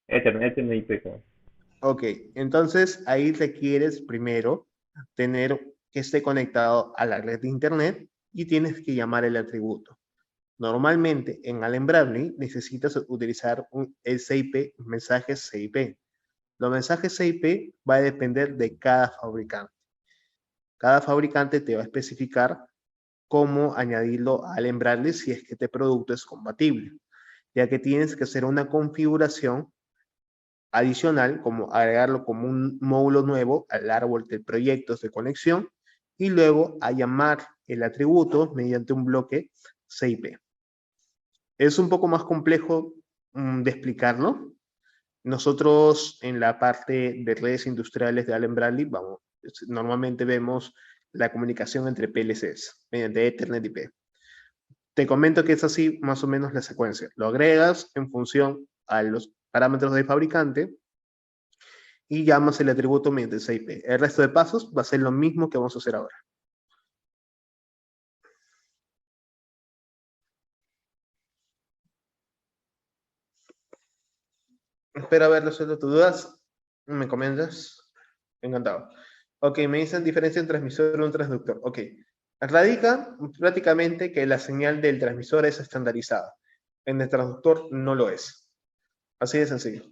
Ethernet IP. Claro. Ok, entonces ahí requieres primero tener que esté conectado a la red de Internet y tienes que llamar el atributo. Normalmente en Allen Bradley necesitas utilizar el CIP, mensajes CIP. Los mensajes CIP va a depender de cada fabricante. Cada fabricante te va a especificar cómo añadirlo a Allen Bradley si es que este producto es compatible, ya que tienes que hacer una configuración adicional, como agregarlo como un módulo nuevo al árbol de proyectos de conexión y luego a llamar el atributo mediante un bloque CIP. Es un poco más complejo de explicarlo. Nosotros en la parte de redes industriales de Allen Bradley, vamos, normalmente vemos la comunicación entre PLCs mediante Ethernet IP. Te comento que es así más o menos la secuencia. Lo agregas en función a los parámetros del fabricante y llamas el atributo mediante CIP. El resto de pasos va a ser lo mismo que vamos a hacer ahora. Espero haber resuelto tus dudas. ¿Me comentas? Encantado. Ok, me dicen diferencia entre transmisor y un transductor. Ok, radica prácticamente que la señal del transmisor es estandarizada. En el transductor no lo es. Así de sencillo.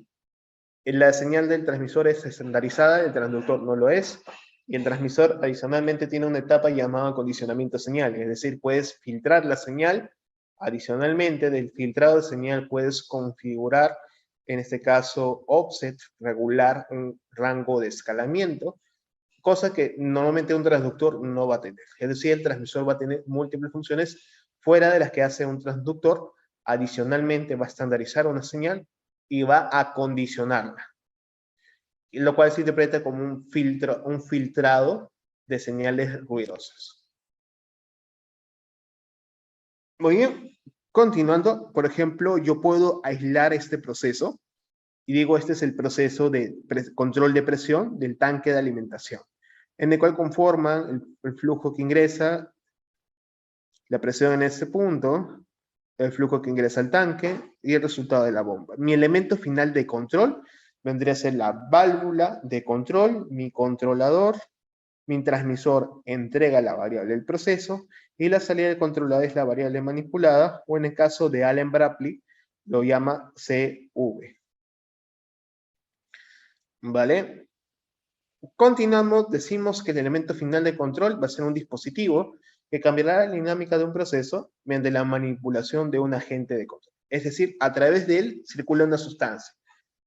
La señal del transmisor es estandarizada, el transductor no lo es. Y el transmisor adicionalmente tiene una etapa llamada condicionamiento de señal. Es decir, puedes filtrar la señal. Adicionalmente, del filtrado de señal puedes configurar, en este caso, offset, regular un rango de escalamiento, cosa que normalmente un transductor no va a tener. Es decir, el transmisor va a tener múltiples funciones fuera de las que hace un transductor. Adicionalmente, va a estandarizar una señal y va a condicionarla, lo cual se interpreta como un filtrado de señales ruidosas. Muy bien, continuando, por ejemplo, yo puedo aislar este proceso y digo, este es el proceso de control de presión del tanque de alimentación, en el cual conforman el flujo que ingresa, la presión en este punto, el flujo que ingresa al tanque y el resultado de la bomba. Mi elemento final de control vendría a ser la válvula de control, mi controlador, mi transmisor entrega la variable del proceso y la salida del controlador es la variable manipulada, o en el caso de Allen Bradley lo llama CV. ¿Vale? Continuamos, decimos que el elemento final de control va a ser un dispositivo que cambiará la dinámica de un proceso mediante la manipulación de un agente de control. Es decir, a través de él circula una sustancia.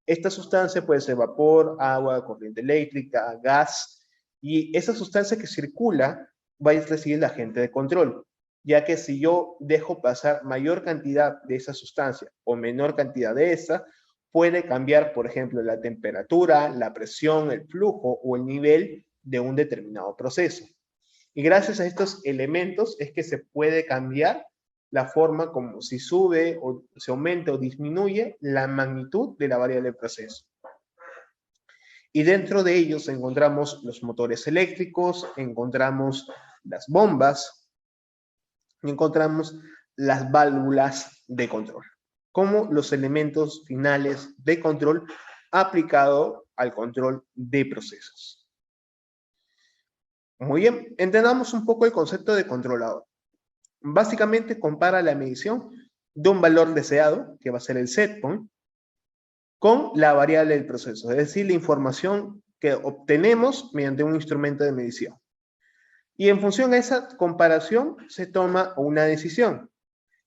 Esta sustancia puede ser vapor, agua, corriente eléctrica, gas, y esa sustancia que circula va a recibir el agente de control, ya que si yo dejo pasar mayor cantidad de esa sustancia o menor cantidad de esa, puede cambiar, por ejemplo, la temperatura, la presión, el flujo o el nivel de un determinado proceso. Y gracias a estos elementos es que se puede cambiar la forma como si sube o se aumenta o disminuye la magnitud de la variable del proceso. Y dentro de ellos encontramos los motores eléctricos, encontramos las bombas, y encontramos las válvulas de control, como los elementos finales de control aplicado al control de procesos. Muy bien, entendamos un poco el concepto de controlador. Básicamente compara la medición de un valor deseado, que va a ser el set point, con la variable del proceso, es decir, la información que obtenemos mediante un instrumento de medición. Y en función a esa comparación se toma una decisión,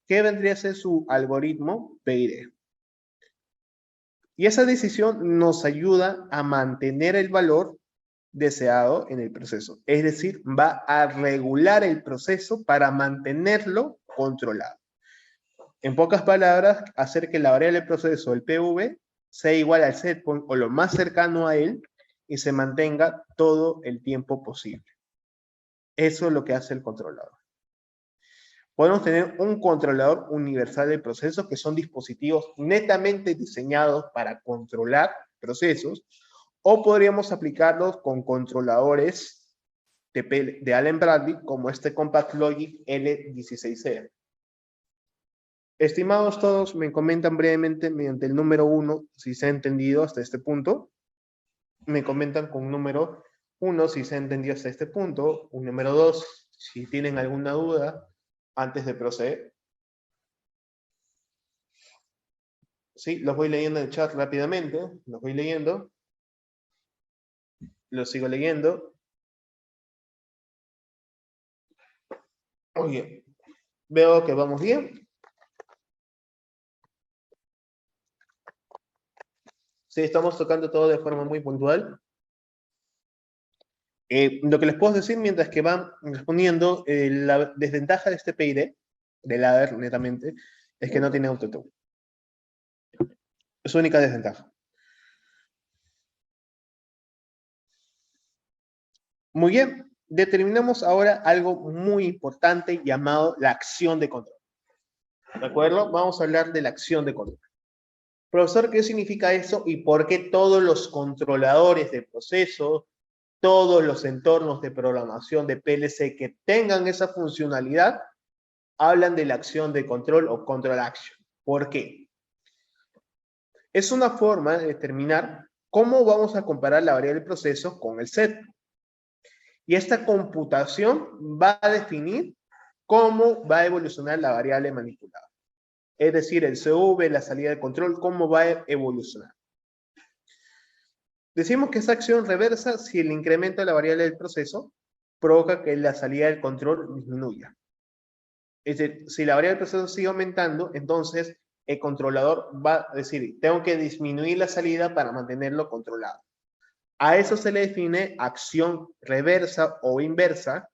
que vendría a ser su algoritmo PID. Y esa decisión nos ayuda a mantener el valor deseado en el proceso. Es decir, va a regular el proceso para mantenerlo controlado. En pocas palabras, hacer que la variable del proceso, el PV, sea igual al setpoint o lo más cercano a él y se mantenga todo el tiempo posible. Eso es lo que hace el controlador. Podemos tener un controlador universal de procesos, que son dispositivos netamente diseñados para controlar procesos, o podríamos aplicarlos con controladores de Allen Bradley, como este Compact Logic L16C. Estimados todos, me comentan brevemente mediante el número 1 si se ha entendido hasta este punto. Me comentan con número 1 si se ha entendido hasta este punto. Un número 2 si tienen alguna duda antes de proceder. Sí, los voy leyendo en el chat rápidamente. Los voy leyendo. Los sigo leyendo. Muy bien. Veo que vamos bien. Sí, estamos tocando todo de forma muy puntual. Lo que les puedo decir mientras que van respondiendo, la desventaja de este PID, del ladder netamente, es que no tiene autotune. Es su única desventaja. Muy bien, determinamos ahora algo muy importante llamado la acción de control. ¿De acuerdo? Vamos a hablar de la acción de control. Profesor, ¿qué significa eso y por qué todos los controladores de procesos, todos los entornos de programación de PLC que tengan esa funcionalidad, hablan de la acción de control o control action? ¿Por qué? Es una forma de determinar cómo vamos a comparar la variable del proceso con el set. Y esta computación va a definir cómo va a evolucionar la variable manipulada. Es decir, el CV, la salida de control, cómo va a evolucionar. Decimos que esa acción reversa si el incremento de la variable del proceso provoca que la salida del control disminuya. Es decir, si la variable del proceso sigue aumentando, entonces el controlador va a decir, tengo que disminuir la salida para mantenerlo controlado. A eso se le define acción reversa o inversa,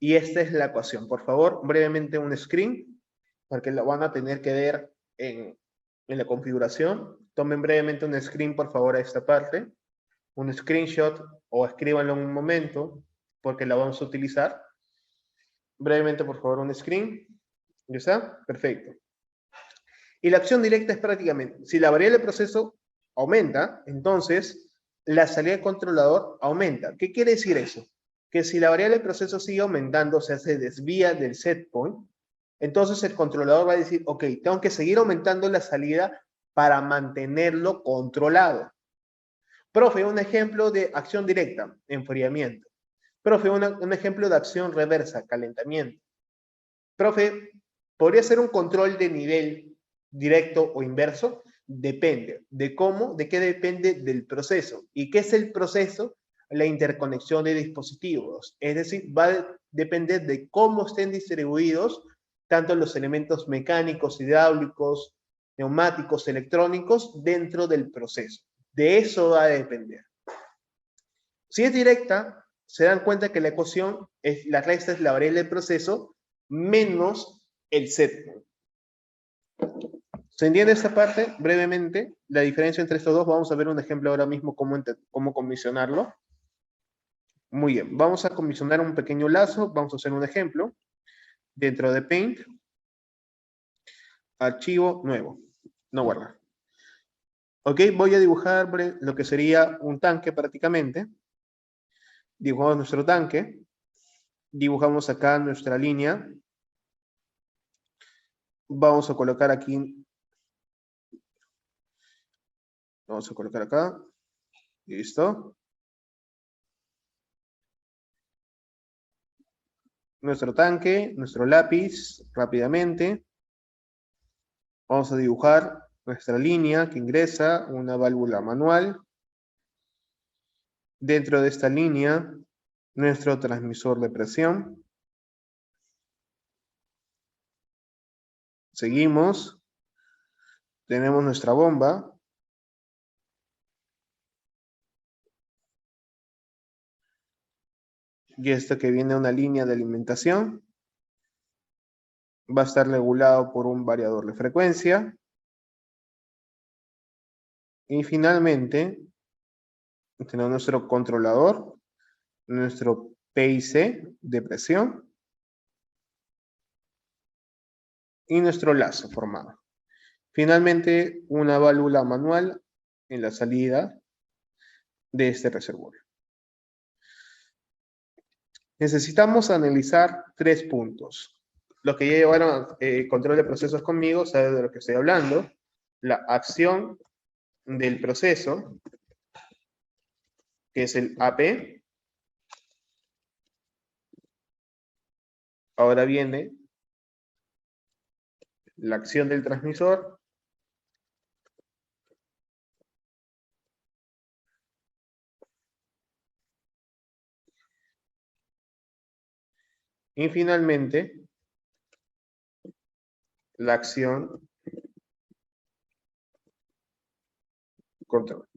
y esta es la ecuación. Por favor, brevemente un screen, porque lo van a tener que ver en la configuración. Tomen brevemente un screen, por favor, a esta parte. Un screenshot, o escríbanlo en un momento, porque la vamos a utilizar. Brevemente, por favor, un screen. ¿Ya está? Perfecto. Y la acción directa es prácticamente, si la variable de proceso aumenta, entonces la salida del controlador aumenta. ¿Qué quiere decir eso? Que si la variable de proceso sigue aumentando, o sea, se desvía del set point, entonces el controlador va a decir, ok, tengo que seguir aumentando la salida para mantenerlo controlado. Profe, un ejemplo de acción directa, enfriamiento. Profe, un ejemplo de acción reversa, calentamiento. Profe, ¿podría ser un control de nivel directo o inverso? Depende. ¿De cómo? ¿De qué depende? Del proceso. ¿Y qué es el proceso? La interconexión de dispositivos. Es decir, va a depender de cómo estén distribuidos tanto los elementos mecánicos, hidráulicos, neumáticos, electrónicos dentro del proceso. De eso va a depender. Si es directa, se dan cuenta que la ecuación, la resta es la variable del proceso menos el set point. ¿Se entiende esta parte? Brevemente, la diferencia entre estos dos, vamos a ver un ejemplo ahora mismo cómo comisionarlo. Muy bien, vamos a comisionar un pequeño lazo, vamos a hacer un ejemplo. Dentro de Paint, archivo nuevo, no guardar. Ok, voy a dibujar lo que sería un tanque prácticamente. Dibujamos nuestro tanque. Dibujamos acá nuestra línea. Vamos a colocar aquí. Vamos a colocar acá. Listo. Nuestro tanque, nuestro lápiz, rápidamente. Vamos a dibujar nuestra línea que ingresa, una válvula manual. Dentro de esta línea, nuestro transmisor de presión. Seguimos. Tenemos nuestra bomba. Y esta que viene una línea de alimentación. Va a estar regulado por un variador de frecuencia. Y finalmente, tenemos nuestro controlador, nuestro PIC de presión y nuestro lazo formado. Finalmente, una válvula manual en la salida de este reservorio. Necesitamos analizar 3 puntos. Los que ya llevaron control de procesos conmigo saben de lo que estoy hablando. La acción del proceso, que es el AP. Ahora viene la acción del transmisor. Y finalmente, la acción control.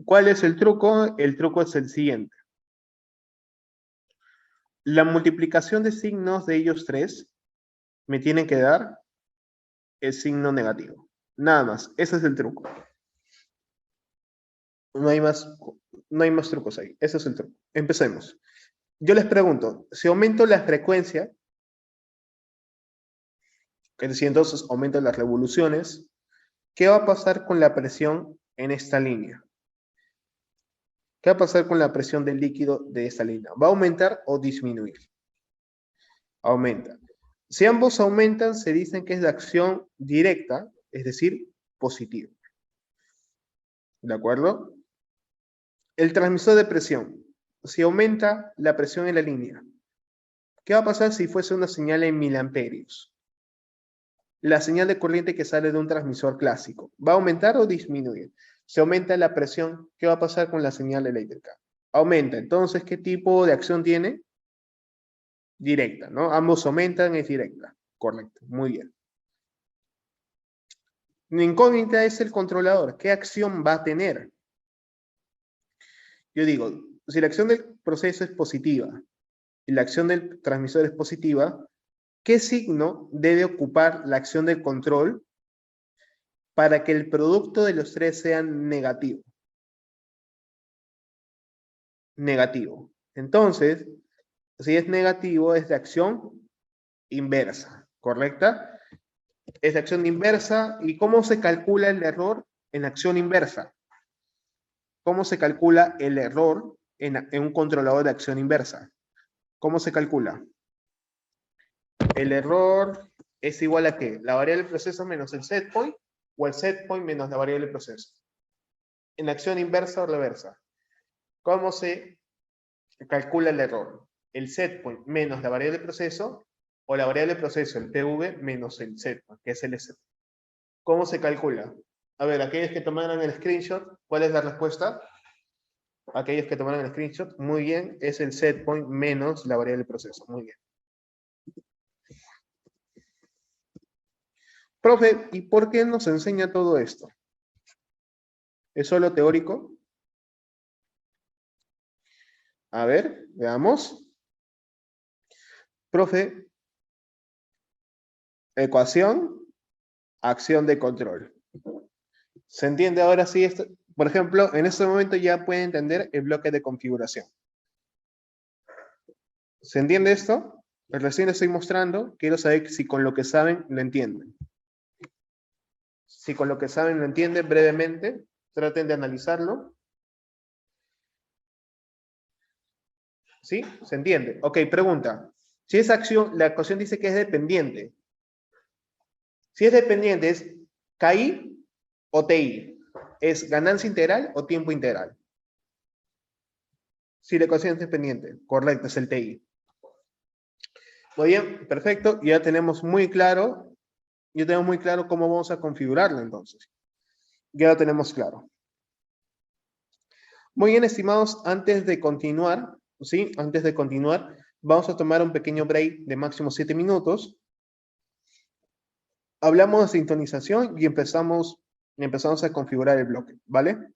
¿Cuál es el truco? El truco es el siguiente. La multiplicación de signos de ellos 3 me tiene que dar el signo negativo. Nada más, ese es el truco. No hay más trucos ahí, ese es el truco. Empecemos. Yo les pregunto, si aumento la frecuencia, es decir, entonces aumento las revoluciones, ¿qué va a pasar con la presión en esta línea? ¿Qué va a pasar con la presión del líquido de esta línea? ¿Va a aumentar o disminuir? Aumenta. Si ambos aumentan, se dicen que es de acción directa, es decir, positiva. ¿De acuerdo? El transmisor de presión. Si aumenta la presión en la línea, ¿qué va a pasar si fuese una señal en miliamperios? La señal de corriente que sale de un transmisor clásico, ¿va a aumentar o disminuir? Si aumenta la presión, ¿qué va a pasar con la señal eléctrica? Aumenta. Entonces, ¿qué tipo de acción tiene? Directa, ¿no? Ambos aumentan, es directa. Correcto, muy bien. La incógnita es el controlador. ¿Qué acción va a tener? Yo digo, si la acción del proceso es positiva y la acción del transmisor es positiva, ¿qué signo debe ocupar la acción del control para que el producto de los 3 sea negativo? Negativo. Entonces, si es negativo, es de acción inversa, ¿correcta? Es de acción inversa. ¿Y cómo se calcula el error en acción inversa? ¿Cómo se calcula el error en un controlador de acción inversa? ¿Cómo se calcula? El error es igual a ¿qué? La variable del proceso menos el set point, o el set point menos la variable del proceso. En acción inversa o reversa. ¿Cómo se calcula el error? El set point menos la variable del proceso, o la variable del proceso, el PV, menos el set point, que es el S. ¿Cómo se calcula? A ver, aquellos que tomaron el screenshot, ¿cuál es la respuesta? Aquellos que tomaron el screenshot, muy bien, es el set point menos la variable del proceso. Muy bien. Profe, ¿y por qué nos enseña todo esto? ¿Es solo teórico? A ver, veamos. Profe, ecuación, acción de control. ¿Se entiende ahora sí esto? Por ejemplo, en este momento ya pueden entender el bloque de configuración. ¿Se entiende esto? Recién les estoy mostrando, quiero saber si con lo que saben lo entienden. Si con lo que saben lo entienden brevemente, traten de analizarlo. ¿Sí? ¿Se entiende? Ok, pregunta. Si esa acción, la ecuación dice que es dependiente. Si es dependiente, ¿es KI o TI? ¿Es ganancia integral o tiempo integral? Si la ecuación es dependiente, correcto, es el TI. Muy bien, perfecto. Ya tenemos muy claro, cómo vamos a configurarlo entonces. Ya lo tenemos claro. Muy bien, estimados, antes de continuar, ¿sí? Antes de continuar, vamos a tomar un pequeño break de máximo 7 minutos. Hablamos de sintonización y empezamos a configurar el bloque, ¿vale?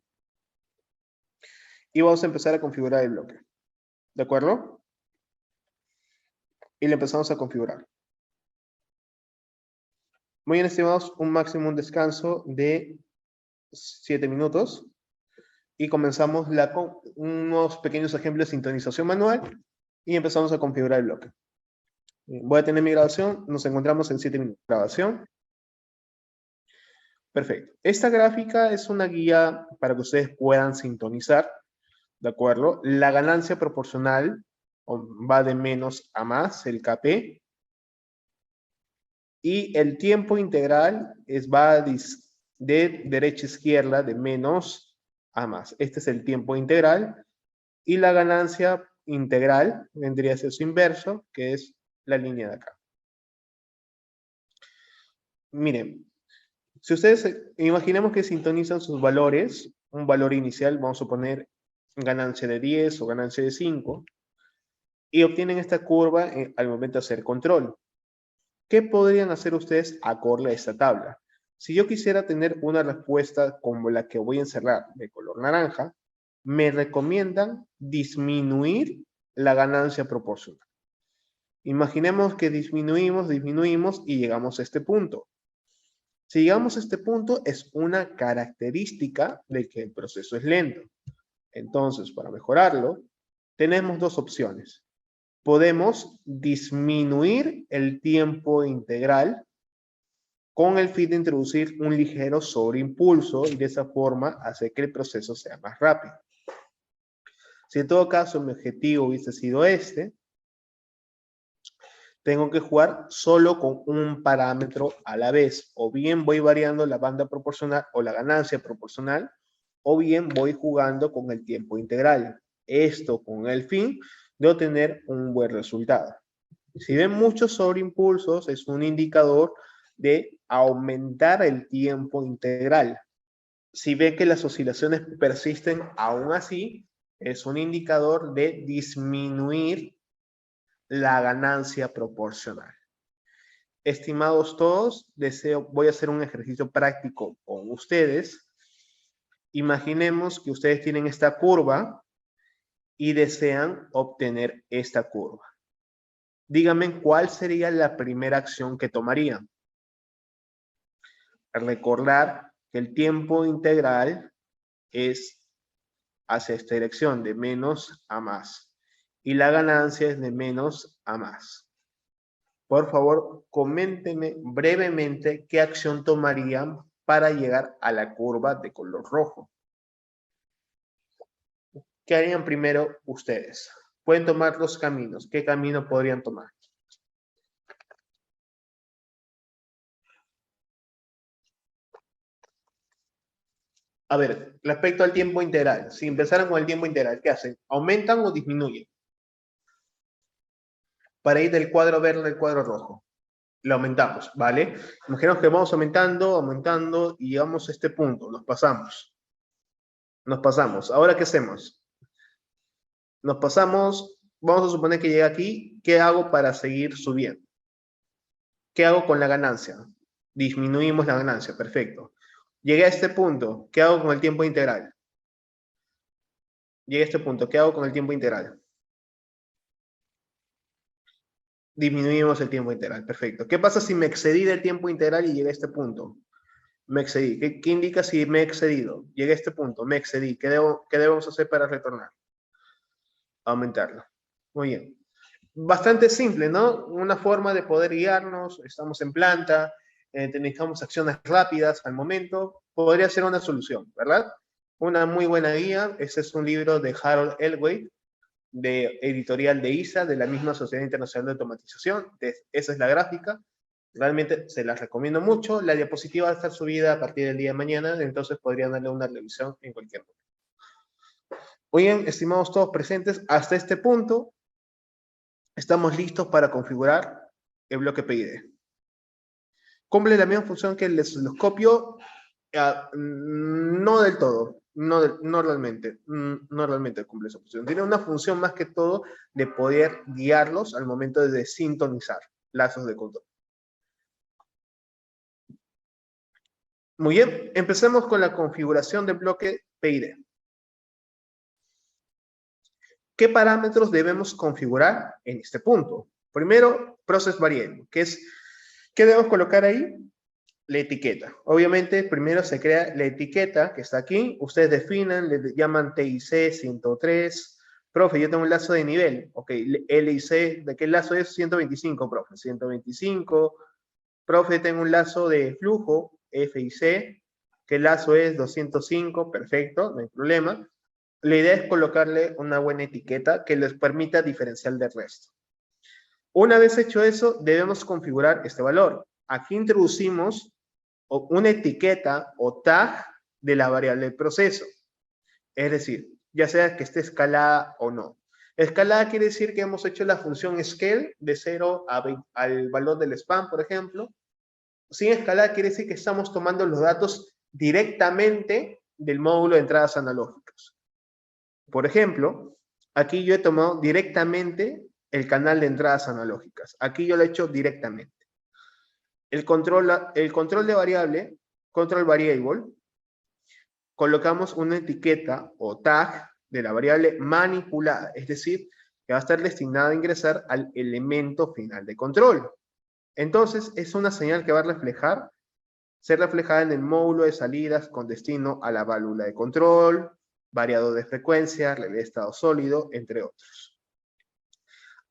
Y vamos a empezar a configurar el bloque, ¿de acuerdo? Y le empezamos a configurar. Muy bien, estimados, un descanso de 7 minutos. Y comenzamos con unos pequeños ejemplos de sintonización manual y empezamos a configurar el bloque. Voy a tener mi grabación, nos encontramos en 7 minutos. Grabación. Perfecto. Esta gráfica es una guía para que ustedes puedan sintonizar, ¿de acuerdo? La ganancia proporcional va de menos a más, el KP. Y el tiempo integral va de derecha a izquierda, de menos a más. Este es el tiempo integral. Y la ganancia integral vendría a ser su inverso, que es la línea de acá. Miren, si ustedes imaginemos que sintonizan sus valores, un valor inicial, vamos a poner ganancia de 10 o ganancia de 5, y obtienen esta curva al momento de hacer control. ¿Qué podrían hacer ustedes acorde a esta tabla? Si yo quisiera tener una respuesta como la que voy a encerrar de color naranja, me recomiendan disminuir la ganancia proporcional. Imaginemos que disminuimos y llegamos a este punto. Si llegamos a este punto, es una característica de que el proceso es lento. Entonces, para mejorarlo, tenemos dos opciones. Podemos disminuir el tiempo integral con el fin de introducir un ligero sobreimpulso y de esa forma hacer que el proceso sea más rápido. Si en todo caso mi objetivo hubiese sido este, tengo que jugar solo con un parámetro a la vez. O bien voy variando la banda proporcional o la ganancia proporcional, o bien voy jugando con el tiempo integral. Esto con el fin de obtener un buen resultado. Si ven muchos sobreimpulsos, es un indicador de aumentar el tiempo integral. Si ven que las oscilaciones persisten aún así, es un indicador de disminuir la ganancia proporcional. Estimados todos, voy a hacer un ejercicio práctico con ustedes. Imaginemos que ustedes tienen esta curva y desean obtener esta curva. Díganme cuál sería la primera acción que tomarían. Recordar que el tiempo integral es hacia esta dirección, de menos a más. Y la ganancia es de menos a más. Por favor, coméntenme brevemente qué acción tomarían para llegar a la curva de color rojo. ¿Qué harían primero ustedes? Pueden tomar dos caminos. ¿Qué camino podrían tomar? A ver, respecto al tiempo integral. Si empezaran con el tiempo integral, ¿qué hacen? ¿Aumentan o disminuyen? Para ir del cuadro verde al cuadro rojo. Lo aumentamos, ¿vale? Imaginemos que vamos aumentando y llegamos a este punto. Nos pasamos. Ahora, ¿qué hacemos? Nos pasamos, vamos a suponer que llegué aquí. ¿Qué hago para seguir subiendo? ¿Qué hago con la ganancia? Disminuimos la ganancia, perfecto. Llegué a este punto, ¿qué hago con el tiempo integral? Llegué a este punto, ¿qué hago con el tiempo integral? Disminuimos el tiempo integral, perfecto. ¿Qué pasa si me excedí del tiempo integral y llegué a este punto? Me excedí. ¿Qué indica si me he excedido? Llegué a este punto, me excedí. ¿Qué debemos hacer para retornar? Aumentarlo. Muy bien. Bastante simple, ¿no? Una forma de poder guiarnos. Estamos en planta, necesitamos acciones rápidas al momento. Podría ser una solución, ¿verdad? Una muy buena guía. Ese es un libro de Harold Elway. de editorial de ISA, de la misma Sociedad Internacional de Automatización. Esa es la gráfica. Realmente se las recomiendo mucho. La diapositiva va a estar subida a partir del día de mañana, entonces podrían darle una revisión en cualquier momento. Muy bien, estimados todos presentes, hasta este punto estamos listos para configurar el bloque PID. Cumple la misma función que el osciloscopio, no del todo, no realmente cumple esa función. Tiene una función más que todo de poder guiarlos al momento de sintonizar lazos de control. Muy bien, empecemos con la configuración del bloque PID. ¿Qué parámetros debemos configurar en este punto? Primero, process variable, ¿qué debemos colocar ahí? La etiqueta. Obviamente, primero se crea la etiqueta que está aquí. Ustedes definen, le llaman TIC 103. Profe, yo tengo un lazo de nivel. Ok, LIC, ¿de qué lazo es? 125, profe. 125. Profe, tengo un lazo de flujo, FIC. ¿Qué lazo es? 205. Perfecto, no hay problema. La idea es colocarle una buena etiqueta que les permita diferenciar del resto. Una vez hecho eso, debemos configurar este valor. Aquí introducimos una etiqueta o tag de la variable del proceso. Es decir, ya sea que esté escalada o no. Escalada quiere decir que hemos hecho la función scale de 0 al valor del span, por ejemplo. Sin escalada quiere decir que estamos tomando los datos directamente del módulo de entradas analógicas. Por ejemplo, aquí yo he tomado directamente el canal de entradas analógicas. Aquí yo lo he hecho directamente. El control de variable, control variable, colocamos una etiqueta o tag de la variable manipulada, es decir, que va a estar destinada a ingresar al elemento final de control. Entonces, es una señal que va a ser reflejada en el módulo de salidas con destino a la válvula de control, variador de frecuencia, relé de estado sólido, entre otros.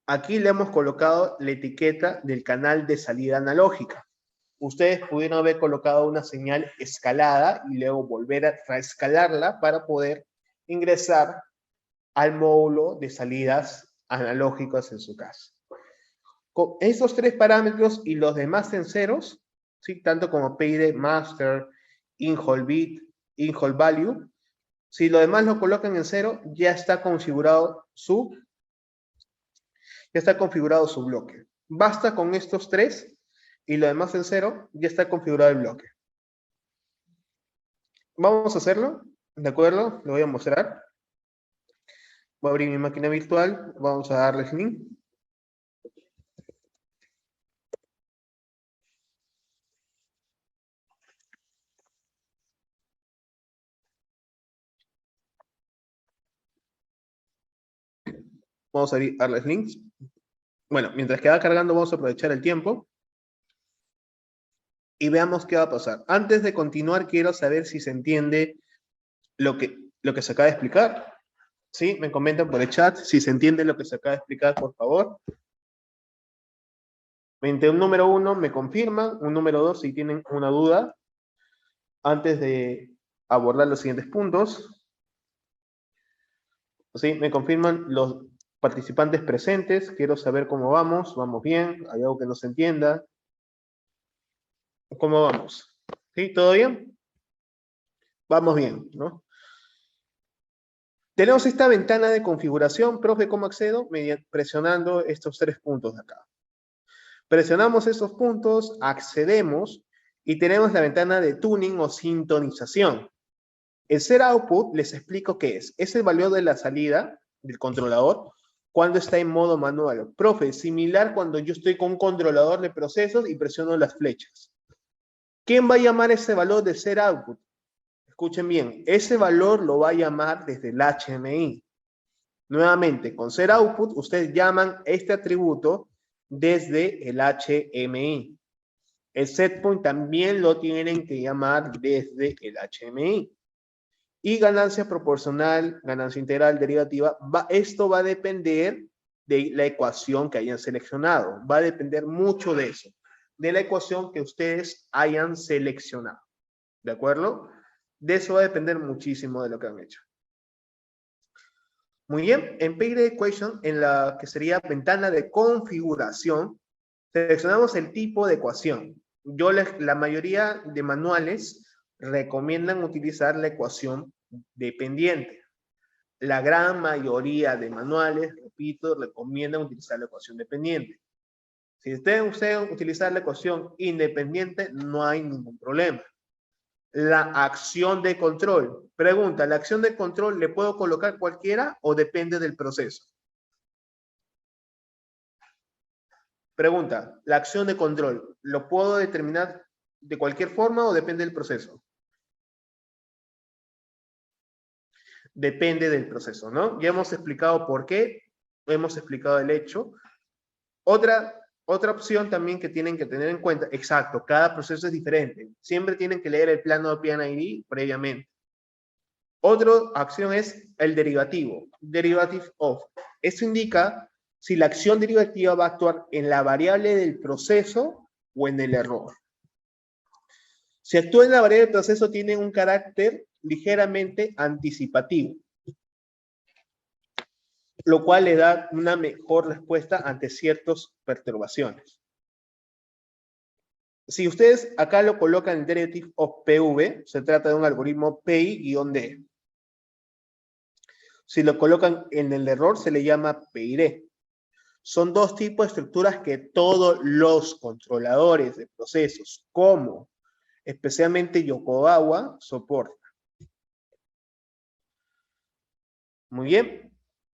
Aquí le hemos colocado la etiqueta del canal de salida analógica. Ustedes pudieron haber colocado una señal escalada y luego volver a reescalarla para poder ingresar al módulo de salidas analógicas en su casa. Con esos tres parámetros y los demás en ceros, ¿sí? Tanto como PID, master, in-hole bit, in-hole value, si lo demás lo colocan en cero, ya está configurado su bloque. Basta con estos tres y lo demás en cero, ya está configurado el bloque. Vamos a hacerlo, ¿de acuerdo? Lo voy a mostrar. Voy a abrir mi máquina virtual, vamos a darle link. Vamos a abrir Arles Links. Bueno, mientras que va cargando, vamos a aprovechar el tiempo. Y veamos qué va a pasar. Antes de continuar, quiero saber si se entiende lo que se acaba de explicar. ¿Sí? Me comentan por el chat si se entiende lo que se acaba de explicar, por favor. Un número 1 me confirman, un número 2 si tienen una duda antes de abordar los siguientes puntos. ¿Sí? Me confirman los participantes presentes. Quiero saber cómo vamos. ¿Vamos bien? ¿Hay algo que no se entienda? ¿Cómo vamos? ¿Sí? ¿Todo bien? Vamos bien, ¿no? Tenemos esta ventana de configuración. Profe, ¿cómo accedo? Presionando estos tres puntos de acá. Presionamos esos puntos, accedemos y tenemos la ventana de tuning o sintonización. El set output, les explico qué es. Es el valor de la salida del controlador cuando está en modo manual. Profe, similar cuando yo estoy con un controlador de procesos y presiono las flechas. ¿Quién va a llamar ese valor de set output? Escuchen bien, ese valor lo va a llamar desde el HMI. Nuevamente, con set output, ustedes llaman este atributo desde el HMI. El setpoint también lo tienen que llamar desde el HMI. Y ganancia proporcional, ganancia integral, derivativa, esto va a depender de la ecuación que hayan seleccionado. Va a depender mucho de eso, de la ecuación que ustedes hayan seleccionado. ¿De acuerdo? De eso va a depender muchísimo de lo que han hecho. Muy bien, en PID Equation, en la que sería ventana de configuración, seleccionamos el tipo de ecuación. La mayoría de manuales recomiendan utilizar la ecuación dependiente. La gran mayoría de manuales, repito, recomiendan utilizar la ecuación dependiente. Si ustedes utilizar la ecuación independiente, no hay ningún problema. La acción de control. Pregunta, ¿la acción de control le puedo colocar cualquiera o depende del proceso? Pregunta, ¿la acción de control lo puedo determinar de cualquier forma o depende del proceso? Depende del proceso, ¿no? Ya hemos explicado por qué, hemos explicado el hecho. Otra opción también que tienen que tener en cuenta, exacto, cada proceso es diferente. Siempre tienen que leer el plano de PNID previamente. Otra acción es el derivativo, derivative of. Esto indica si la acción derivativa va a actuar en la variable del proceso o en el error. Si actúa en la variable del proceso, tiene un carácter ligeramente anticipativo, lo cual le da una mejor respuesta ante ciertas perturbaciones. Si ustedes acá lo colocan en derivative of PV, se trata de un algoritmo PI-D. Si lo colocan en el error, se le llama PID. Son dos tipos de estructuras que todos los controladores de procesos, como especialmente Yokogawa, soportan. Muy bien.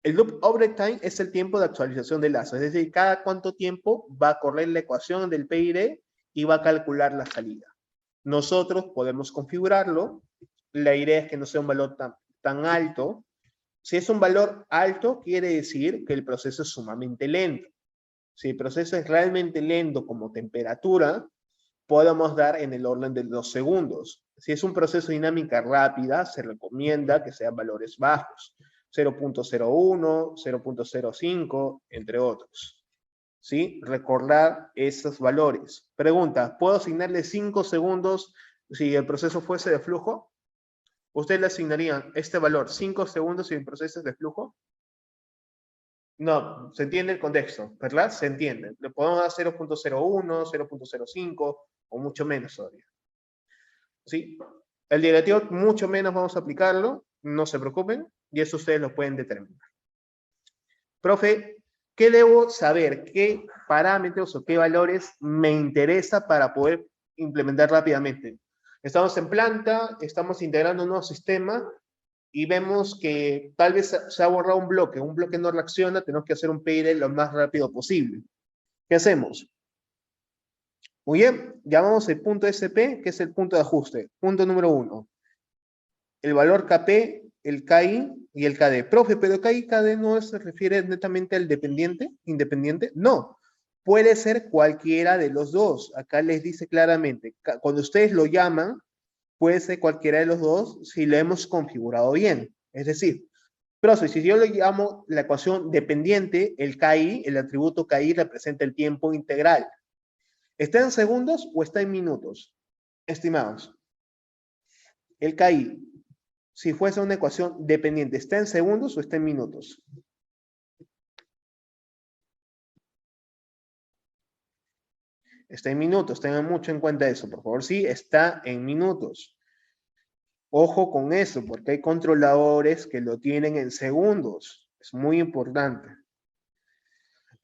El loop overlay time es el tiempo de actualización del lazo, es decir, cada cuánto tiempo va a correr la ecuación del PID y va a calcular la salida. Nosotros podemos configurarlo. La idea es que no sea un valor tan alto. Si es un valor alto, quiere decir que el proceso es sumamente lento. Si el proceso es realmente lento como temperatura, podemos dar en el orden de 2 segundos. Si es un proceso de dinámica rápida, se recomienda que sean valores bajos, 0.01, 0.05, entre otros. ¿Sí? Recordar esos valores. Pregunta, ¿puedo asignarle 5 segundos si el proceso fuese de flujo? ¿Ustedes le asignarían este valor 5 segundos si el proceso es de flujo? No, se entiende el contexto, ¿verdad? Se entiende. Le podemos dar 0.01, 0.05 o mucho menos todavía. ¿Sí? El derivativo mucho menos vamos a aplicarlo, no se preocupen, y eso ustedes lo pueden determinar. Profe, ¿qué debo saber? ¿Qué parámetros o qué valores me interesa para poder implementar rápidamente? Estamos en planta, estamos integrando un nuevo sistema y vemos que tal vez se ha borrado un bloque no reacciona, tenemos que hacer un PID lo más rápido posible. ¿Qué hacemos? Muy bien, llamamos el punto SP, que es el punto de ajuste. Punto número 1. El valor KP, el KI y el KD. Profe, pero KI y KD no se refiere netamente al independiente. No, puede ser cualquiera de los dos. Acá les dice claramente, cuando ustedes lo llaman, puede ser cualquiera de los dos si lo hemos configurado bien. Es decir, profe, si yo le llamo la ecuación dependiente, el KI, el atributo KI representa el tiempo integral. ¿Está en segundos o está en minutos? Estimados, el KI, si fuese una ecuación dependiente, ¿está en segundos o está en minutos? Está en minutos, tengan mucho en cuenta eso, por favor. Sí, está en minutos. Ojo con eso, porque hay controladores que lo tienen en segundos. Es muy importante.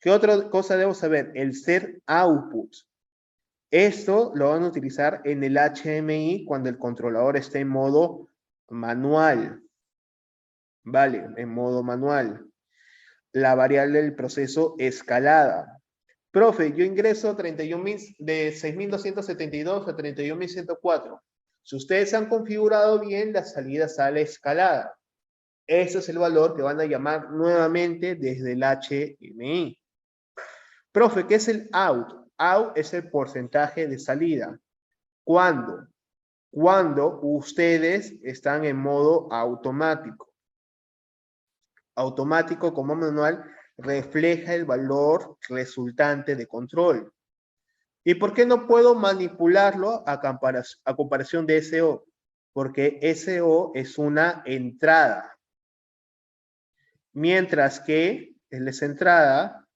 ¿Qué otra cosa debo saber? El set output. Esto lo van a utilizar en el HMI cuando el controlador esté en modo manual. Vale, en modo manual. La variable del proceso escalada. Profe, yo ingreso de 6.272 a 31.104. Si ustedes han configurado bien, la salida sale escalada. Ese es el valor que van a llamar nuevamente desde el HMI. Profe, ¿qué es el out? Out es el porcentaje de salida. ¿Cuándo? Cuando ustedes están en modo automático. Automático como manual refleja el valor resultante de control. ¿Y por qué no puedo manipularlo a comparación de SO? Porque SO es una entrada. Mientras que L es entrada,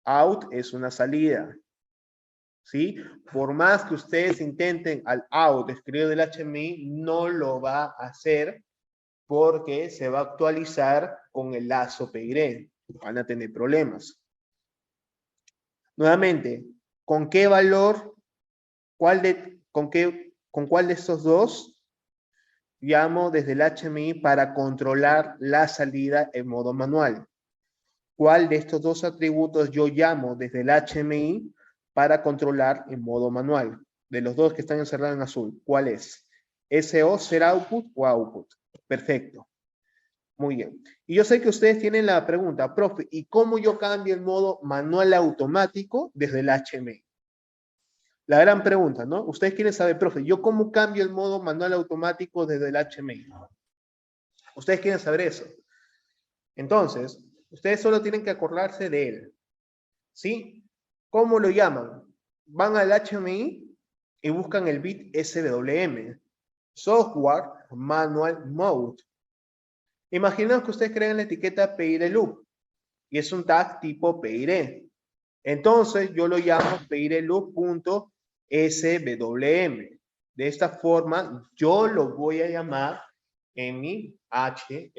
out es una salida. ¿Sí? Por más que ustedes intenten al out escribir del HMI, no lo va a hacer porque se va a actualizar con el lazo PY. Van a tener problemas. Nuevamente, ¿con qué valor? ¿Con cuál de estos dos llamo desde el HMI para controlar la salida en modo manual? ¿Cuál de estos dos atributos yo llamo desde el HMI para controlar en modo manual? De los dos que están encerrados en azul, ¿cuál es? ¿SO, ser output o output? Perfecto. Muy bien. Y yo sé que ustedes tienen la pregunta, profe, ¿y cómo yo cambio el modo manual automático desde el HMI? La gran pregunta, ¿no? Ustedes quieren saber, profe, ¿yo cómo cambio el modo manual automático desde el HMI? Ustedes quieren saber eso. Entonces, ustedes solo tienen que acordarse de él. ¿Sí? ¿Cómo lo llaman? Van al HMI y buscan el bit SWM. Software Manual Mode. Imaginen que ustedes crean la etiqueta PID Loop y es un tag tipo PID. Entonces yo lo llamo PIDLoop.swm. De esta forma yo lo voy a llamar en mi HMI.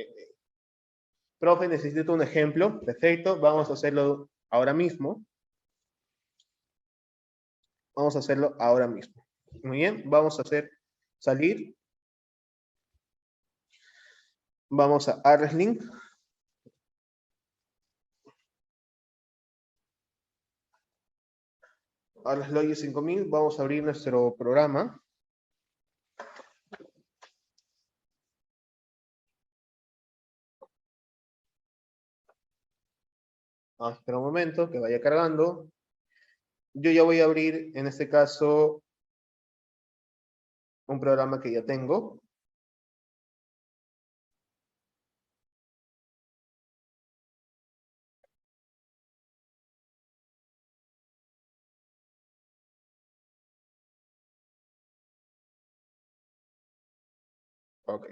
Profe, necesito un ejemplo. Perfecto, vamos a hacerlo ahora mismo. Vamos a hacerlo ahora mismo. Muy bien, vamos a hacer salir. Vamos a ArresLink. ArresLogic 5000. Vamos a abrir nuestro programa. Vamos a esperar un momento que vaya cargando. Yo ya voy a abrir, en este caso, un programa que ya tengo. Ok.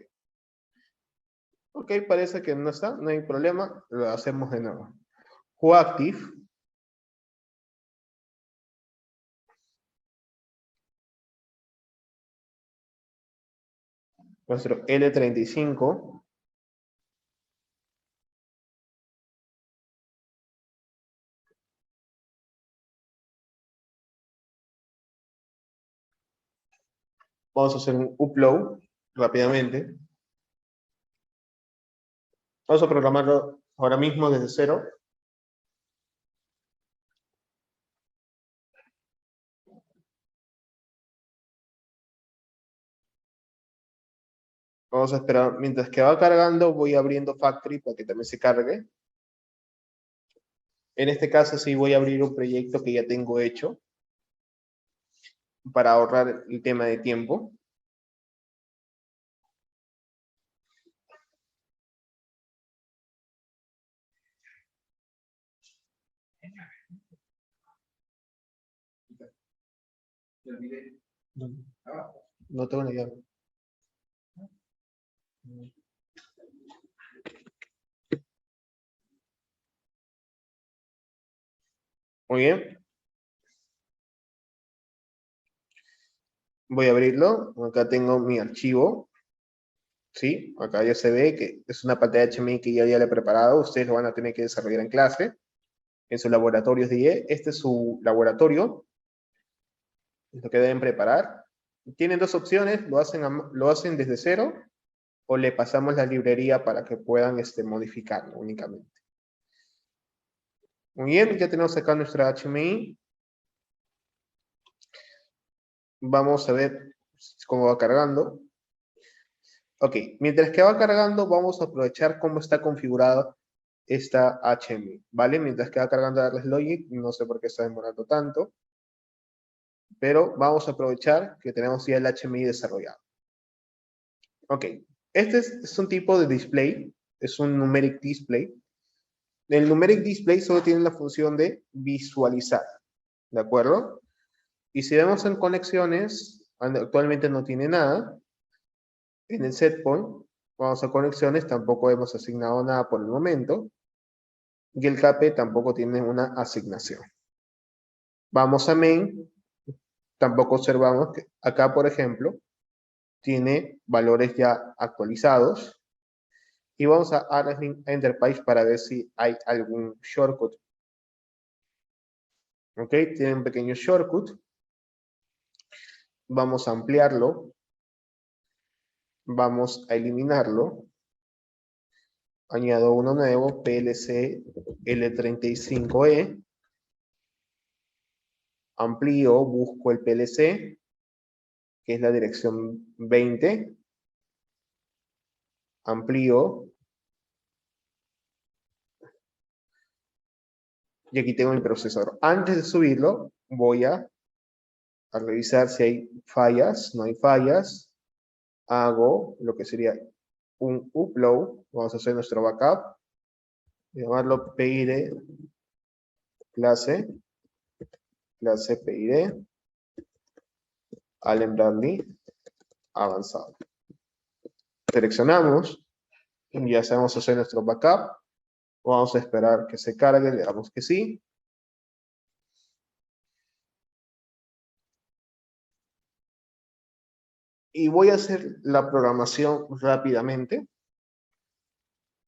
Ok, parece que no está, no hay problema. Lo hacemos de nuevo. Coactive. Nuestro L35. Vamos a hacer un upload rápidamente. Vamos a programarlo ahora mismo desde cero. Vamos a esperar. Mientras que va cargando, voy abriendo Factory para que también se cargue. En este caso sí voy a abrir un proyecto que ya tengo hecho para ahorrar el tema de tiempo. No tengo la llave. Muy bien. Voy a abrirlo. Acá tengo mi archivo. ¿Sí? Acá ya se ve que es una pantalla HTML que ya le he preparado. Ustedes lo van a tener que desarrollar en clase, en sus laboratorios de IE. Este es su laboratorio. Es lo que deben preparar. Tienen dos opciones. Lo hacen desde cero o le pasamos la librería para que puedan modificarlo únicamente. Muy bien, ya tenemos acá nuestra HMI. Vamos a ver cómo va cargando. Ok, mientras que va cargando, vamos a aprovechar cómo está configurada esta HMI, ¿vale? Mientras que va cargando ArresLogic, no sé por qué está demorando tanto, pero vamos a aprovechar que tenemos ya el HMI desarrollado. Ok, este es un tipo de display, es un numeric display. El numeric display solo tiene la función de visualizar, ¿de acuerdo? Y si vemos en conexiones, actualmente no tiene nada. En el setpoint Vamos a conexiones, tampoco hemos asignado nada por el momento. Y el CAPE tampoco tiene una asignación. Vamos a main, tampoco observamos que acá, por ejemplo, tiene valores ya actualizados. Y vamos a Arlesling Enterprise para ver si hay algún shortcut. Ok, tiene un pequeño shortcut. Vamos a ampliarlo. Vamos a eliminarlo. Añado uno nuevo, PLC L35E. Amplío, busco el PLC, que es la dirección 20. Amplío. Y aquí tengo mi procesador. Antes de subirlo, voy a revisar si hay fallas. No hay fallas. Hago lo que sería un upload. Vamos a hacer nuestro backup. Llamarlo PID clase PID Allen Bradley avanzado. Seleccionamos y ya sabemos hacer nuestro backup. Vamos a esperar que se cargue, le damos que sí. Y voy a hacer la programación rápidamente.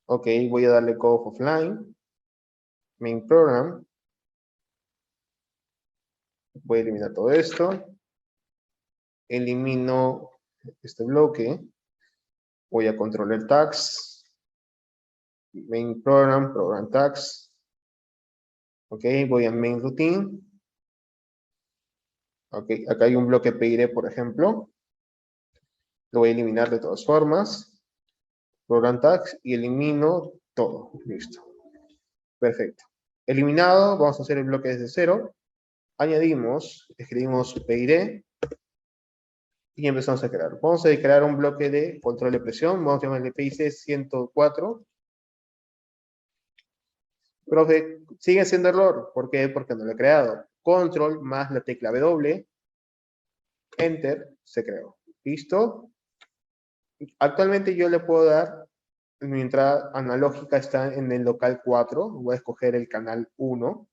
Ok, voy a darle code offline. Main program. Voy a eliminar todo esto. Elimino este bloque. Voy a controlar tags. Main program, program tags. Ok, voy a main routine. Ok, acá hay un bloque PID, por ejemplo. Lo voy a eliminar de todas formas. Program tags y elimino todo. Listo. Perfecto. Eliminado, vamos a hacer el bloque desde cero. Añadimos, escribimos PID y empezamos a crear. Vamos a crear un bloque de control de presión. Vamos a llamarle PIC 104. Profe, sigue siendo error. ¿Por qué? Porque no lo he creado. Control más la tecla W. Enter, se creó. ¿Listo? Actualmente yo le puedo dar, mi entrada analógica está en el local 4. Voy a escoger el canal 1.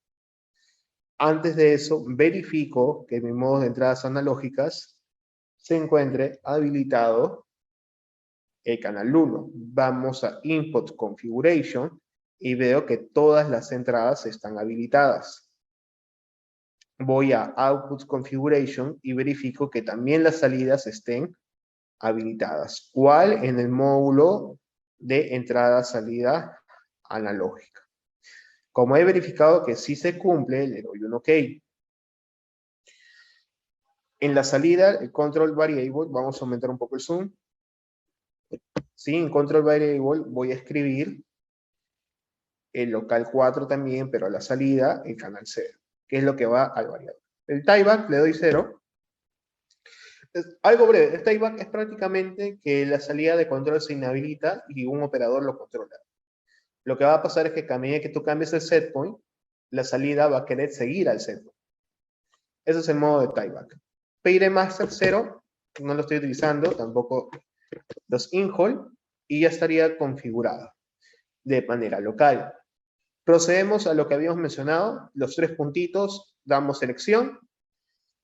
Antes de eso, verifico que mi modo de entradas analógicas se encuentre habilitado el canal 1. Vamos a Input Configuration y veo que todas las entradas están habilitadas. Voy a Output Configuration y verifico que también las salidas estén habilitadas. ¿Cuál? En el módulo de entrada-salida analógica. Como he verificado que sí se cumple, le doy un OK. En la salida, el Control Variable, vamos a aumentar un poco el zoom. Sí, en Control Variable voy a escribir el local 4 también, pero a la salida, el canal 0, que es lo que va al variable. El tieback le doy 0. Algo breve, el tieback es prácticamente que la salida de control se inhabilita y un operador lo controla. Lo que va a pasar es que a medida que tú cambies el setpoint, la salida va a querer seguir al setpoint. Ese es el modo de tieback. PID master 0, no lo estoy utilizando, tampoco los inhol, y ya estaría configurado de manera local. Procedemos a lo que habíamos mencionado, los 3 puntitos, damos selección,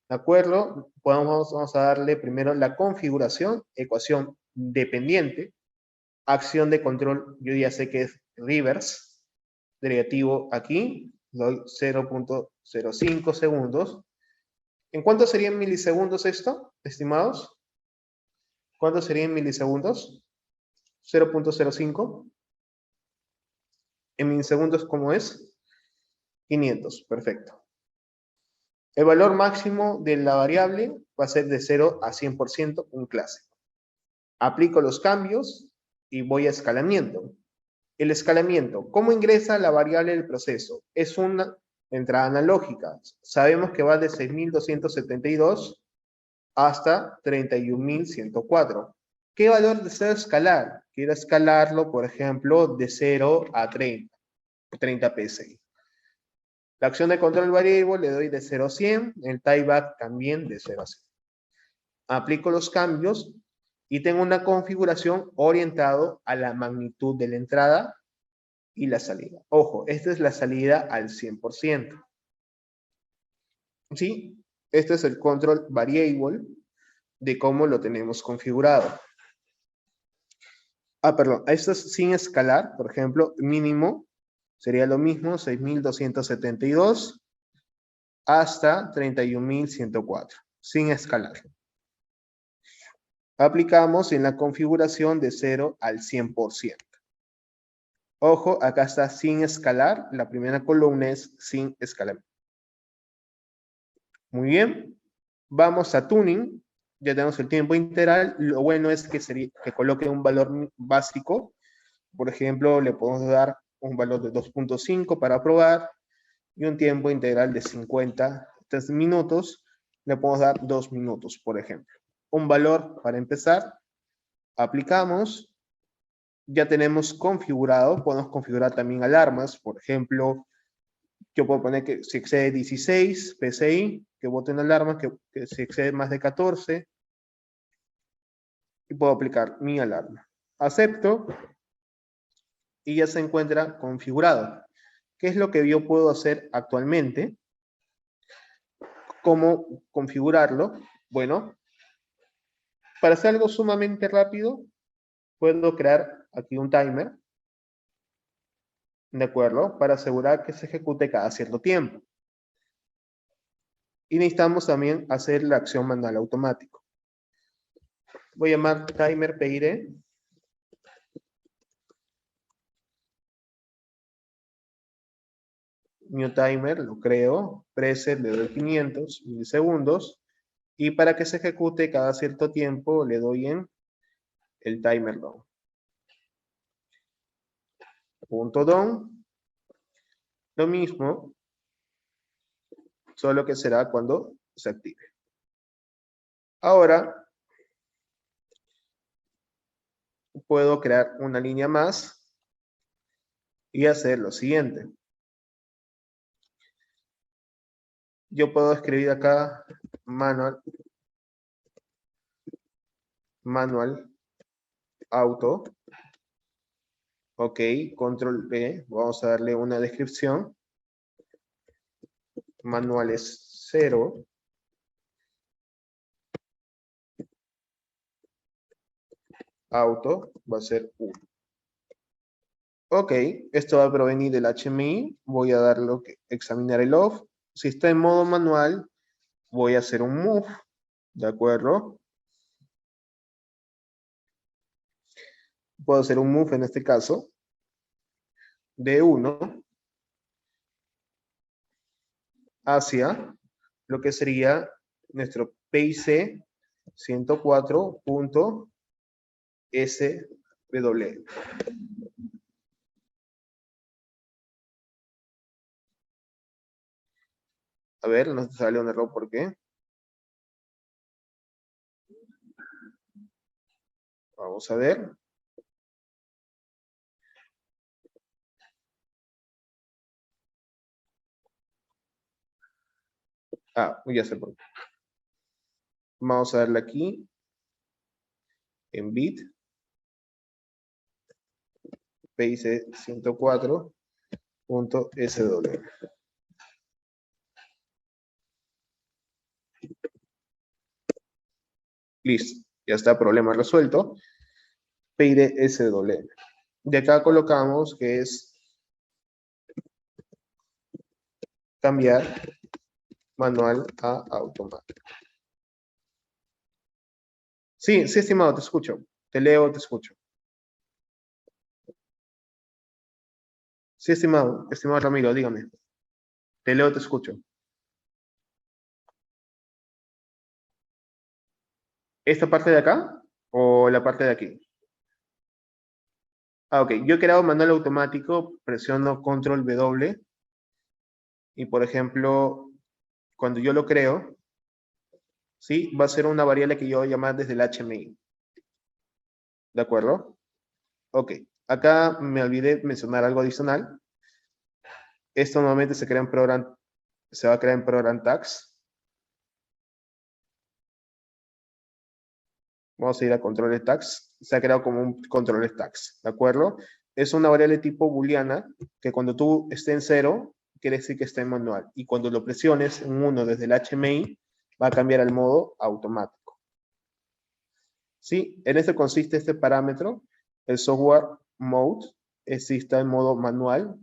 ¿de acuerdo? Vamos a darle primero la configuración, ecuación dependiente, acción de control, yo ya sé que es reverse, derivativo aquí, doy 0.05 segundos. ¿En cuánto serían milisegundos esto, estimados? ¿Cuánto serían milisegundos? 0.05. En milisegundos, ¿cómo es? 500, perfecto. El valor máximo de la variable va a ser de 0 a 100%, un clásico. Aplico los cambios y voy a escalamiento. El escalamiento, ¿cómo ingresa la variable del proceso? Es una entrada analógica. Sabemos que va de 6.272 hasta 31.104. ¿Qué valor deseo escalar? Quiero escalarlo, por ejemplo, de 0 a 30 PSI. La acción de control variable le doy de 0 a 100, el tieback también de 0 a 100. Aplico los cambios Y tengo una configuración orientado a la magnitud de la entrada y la salida. Ojo, esta es la salida al 100%. ¿Sí? Este es el control variable de cómo lo tenemos configurado. Perdón, esto es sin escalar, por ejemplo, mínimo sería lo mismo, 6.272 hasta 31.104, sin escalar. Aplicamos en la configuración de 0 al 100%. Ojo, acá está sin escalar, la primera columna es sin escalar. Muy bien, vamos a tuning, ya tenemos el tiempo integral, lo bueno es que coloque un valor básico, por ejemplo, le podemos dar un valor de 2.5 para probar y un tiempo integral de 50 minutos, le podemos dar 2 minutos, por ejemplo. Un valor para empezar, aplicamos, ya tenemos configurado, podemos configurar también alarmas, por ejemplo, yo puedo poner que si excede 16 PCI, que bote una alarma, que si excede más de 14, y puedo aplicar mi alarma. Acepto, y ya se encuentra configurado. ¿Qué es lo que yo puedo hacer actualmente? ¿Cómo configurarlo? Bueno, para hacer algo sumamente rápido, puedo crear aquí un timer, ¿de acuerdo? Para asegurar que se ejecute cada cierto tiempo. Y necesitamos también hacer la acción manual automático. Voy a llamar timer PID. New timer, lo creo. Preset, le doy 500 milisegundos. Y para que se ejecute cada cierto tiempo, le doy en el timer down. Punto down. Lo mismo, solo que será cuando se active. Ahora, puedo crear una línea más y hacer lo siguiente. Yo puedo escribir acá manual auto. Ok, control B, vamos a darle una descripción. Manual es 0. Auto va a ser 1. Ok, esto va a provenir del HMI. Voy a darle examinar el off. Si está en modo manual, voy a hacer un move. ¿De acuerdo? Puedo hacer un move en este caso de 1 hacia lo que sería nuestro PIC 104.SW. A ver, nos sale un error, ¿por qué? Vamos a ver. Ya sé por qué. Vamos a darle aquí en bit PIC 104.SW. Listo, ya está, problema resuelto. PID SW. De acá colocamos que es cambiar manual a automático. Sí, sí, estimado, te escucho. Te leo, te escucho. Sí, estimado Ramiro, dígame. Te leo, te escucho. ¿Esta parte de acá o la parte de aquí? Ok, yo he creado manual automático, presiono control W y por ejemplo, cuando yo lo creo, ¿sí? Va a ser una variable que yo voy a llamar desde el HMI. ¿De acuerdo? Ok, acá me olvidé mencionar algo adicional. Esto normalmente se va a crear en program tags. Vamos a ir a control tags. Se ha creado como un control tags, ¿de acuerdo? Es una variable tipo booleana que cuando tú esté en 0, quiere decir que está en manual. Y cuando lo presiones en 1 desde el HMI, va a cambiar al modo automático. ¿Sí? En esto consiste este parámetro. El software mode está en modo manual.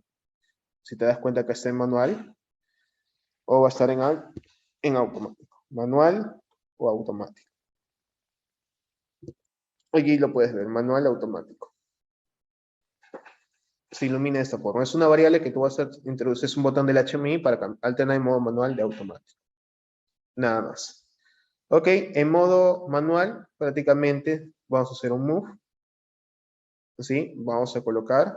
Si te das cuenta que está en manual. O va a estar en automático. Manual o automático. Allí lo puedes ver, manual automático. Se ilumina de esta forma. Es una variable que tú vas a introducir un botón del HMI para alternar en modo manual de automático. Nada más. Ok, en modo manual, prácticamente vamos a hacer un move. ¿Sí? Vamos a colocar.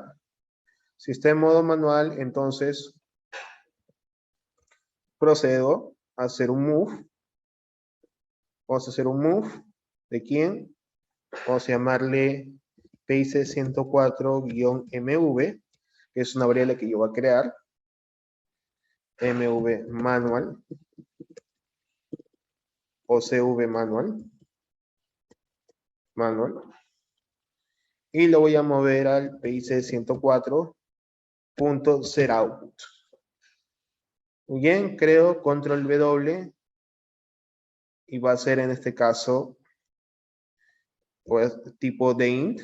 Si está en modo manual, entonces procedo a hacer un move. Vamos a hacer un move. ¿De quién? Vamos a llamarle PIC104-MV, que es una variable que yo voy a crear. MV manual o CV manual. Y lo voy a mover al PIC104.setOutput. Muy bien, creo control W y va a ser en este caso pues tipo de int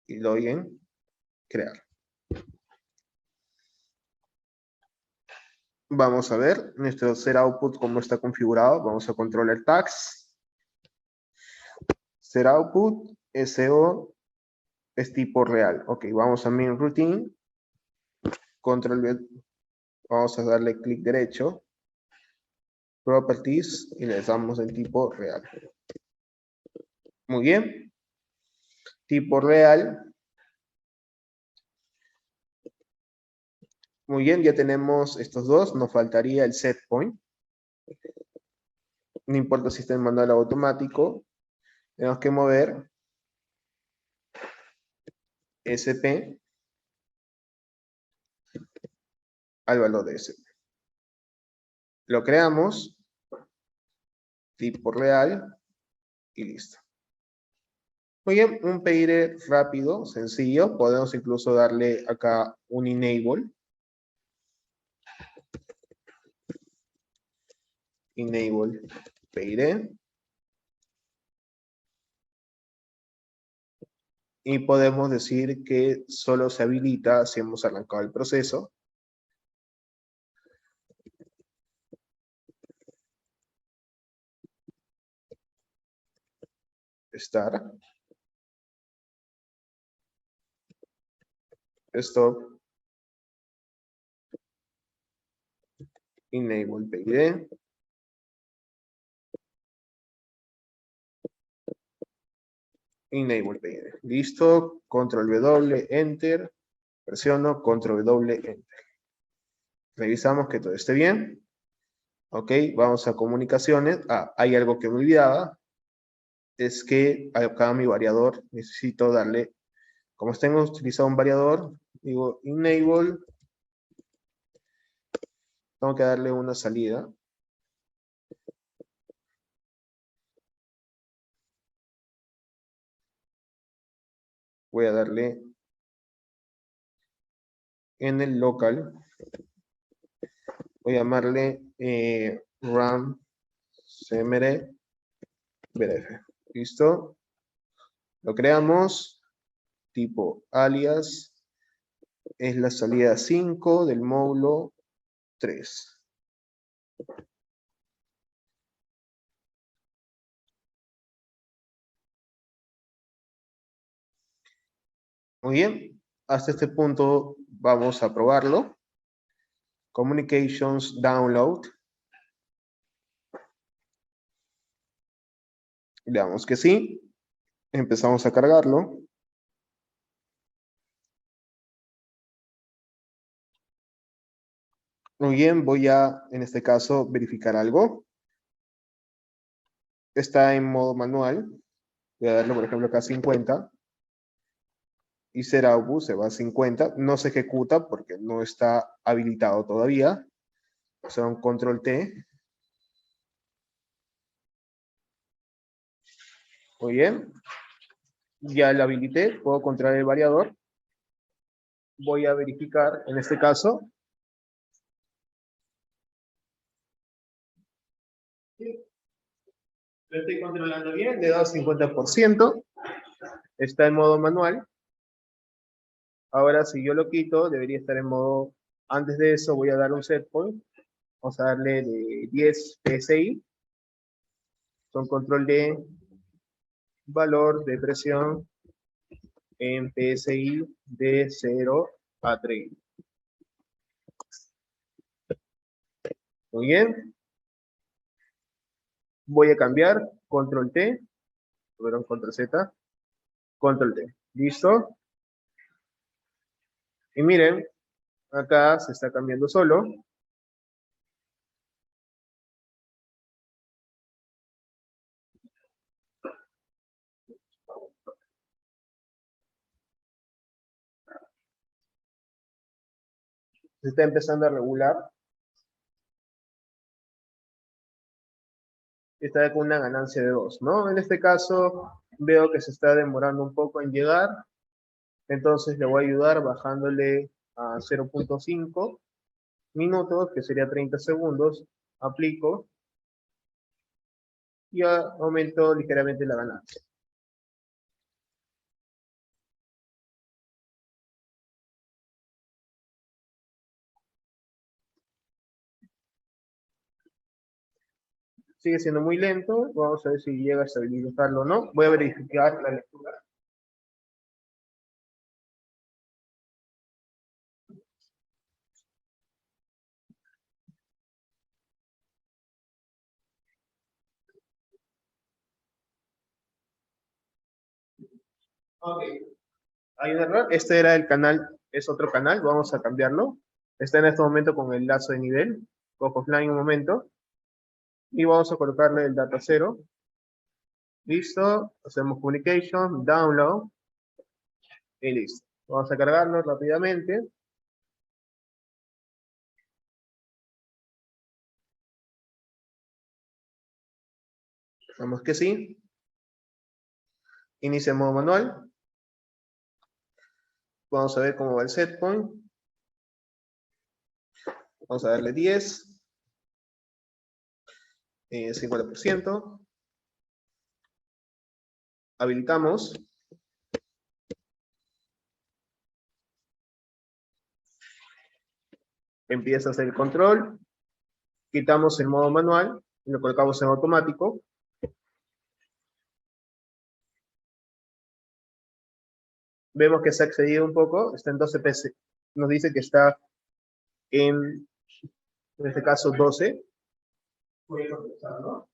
y lo doy en crear. Vamos a ver nuestro setOutput cómo está configurado. Vamos a controlar tags. setOutput SO es tipo real. Ok, vamos a main routine. Control V. Vamos a darle clic derecho. Properties y le damos el tipo real. Muy bien. Tipo real. Muy bien, ya tenemos estos dos. Nos faltaría el setPoint. No importa si está en manual o automático. Tenemos que mover SP al valor de SP. Lo creamos. Tipo real. Y listo. Muy bien, un pair rápido, sencillo. Podemos incluso darle acá un enable. Enable pair. Y podemos decir que solo se habilita si hemos arrancado el proceso. Start. Stop. Enable PID. Enable PID. Listo. Control W, Enter. Presiono, Control W, Enter. Revisamos que todo esté bien. Ok, vamos a comunicaciones. Ah, hay algo que me olvidaba. Es que acá a mi variador necesito darle, como tengo utilizado un variador, digo enable. Tengo que darle una salida. Voy a darle en el local. Voy a llamarle RAM CMD BDF. ¿Listo? Lo creamos. Tipo alias es la salida 5 del módulo 3. Muy bien. Hasta este punto vamos a probarlo. Communications download. Veamos que sí. Empezamos a cargarlo. Muy bien, voy a, en este caso, verificar algo. Está en modo manual. Voy a darle, por ejemplo, acá 50. Y setOutput se va a 50. No se ejecuta porque no está habilitado todavía. O sea, un control T. Muy bien. Ya la habilité, puedo controlar el variador. Voy a verificar, en este caso, lo estoy controlando bien, le he dado 50%, está en modo manual. Ahora, si yo lo quito, debería estar en modo, antes de eso voy a dar un set point, vamos a darle de 10 PSI, con control de valor de presión en PSI de 0 a 3. Muy bien, voy a cambiar, control T, perdón, control Z, control T, listo. Y miren, acá se está cambiando solo. Se está empezando a regular. Está con una ganancia de 2, ¿no? En este caso, veo que se está demorando un poco en llegar. Entonces le voy a ayudar bajándole a 0.5 minutos, que sería 30 segundos. Aplico y aumento ligeramente la ganancia. Sigue siendo muy lento. Vamos a ver si llega a estabilizarlo o no. Voy a verificar la lectura. Ok. Hay un error. Este era el canal, es otro canal. Vamos a cambiarlo. Está en este momento con el lazo de nivel. Cojo offline un momento. Y vamos a colocarle el data 0. Listo. Hacemos communication, download. Y listo. Vamos a cargarlo rápidamente. Vamos que sí. Inicia en modo manual. Vamos a ver cómo va el set point. Vamos a darle 10. 50%. Habilitamos. Empieza a hacer el control. Quitamos el modo manual y lo colocamos en automático. Vemos que se ha excedido un poco. Está en 12 PC. Nos dice que está en este caso 12. Voy a contestarlo.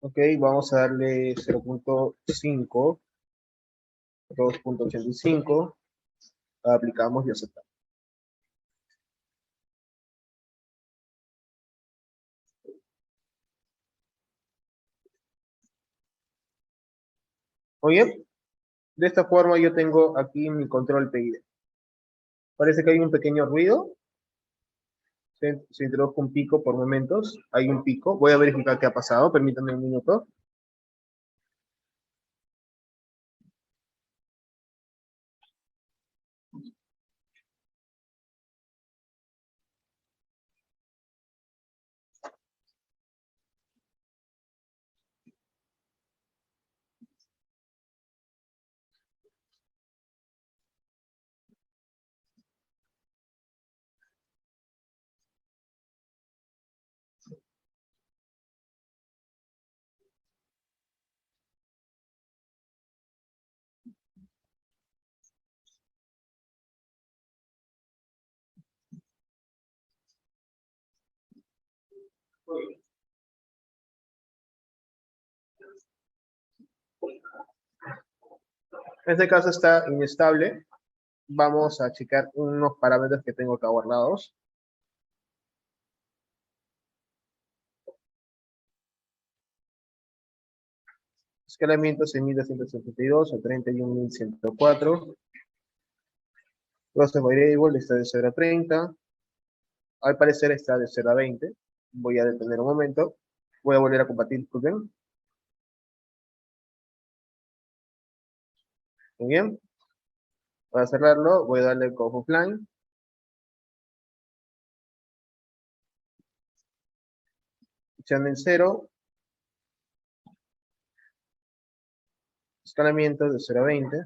Ok, vamos a darle 0.5, 2.85. Aplicamos y aceptamos. Muy bien. De esta forma yo tengo aquí mi control PID. Parece que hay un pequeño ruido. Se introdujo un pico por momentos. Hay un pico. Voy a verificar qué ha pasado. Permítanme un minuto. En este caso está inestable. vamos a checar unos parámetros que tengo acá guardados. Escalamiento 6.272 a 31.104. Process variable está de 0 a 30. Al parecer está de 0 a 20. Voy a detener un momento. Voy a volver a compartir, disculpen. Muy bien. Para cerrarlo, voy a darle code offline. Channel 0. Escalamiento de 0 a 20.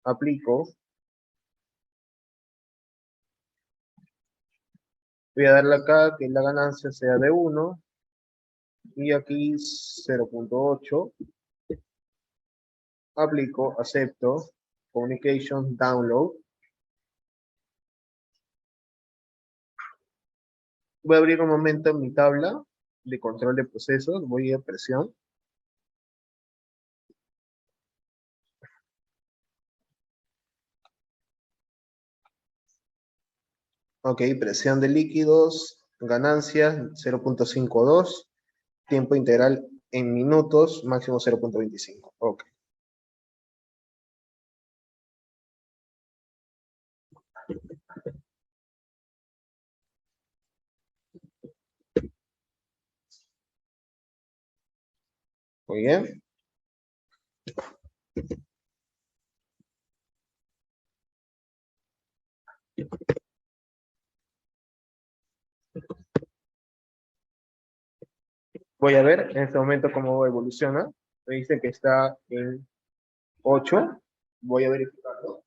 Aplico. Voy a darle acá que la ganancia sea de 1. Y aquí 0.8. Aplico, acepto. Communication, download. Voy a abrir un momento mi tabla de control de procesos. Voy a presión. Ok, presión de líquidos, ganancias 0.52, tiempo integral en minutos, máximo 0.25. Ok. Muy bien. Voy a ver en este momento cómo evoluciona. Me dice que está en 8. Voy a verificarlo.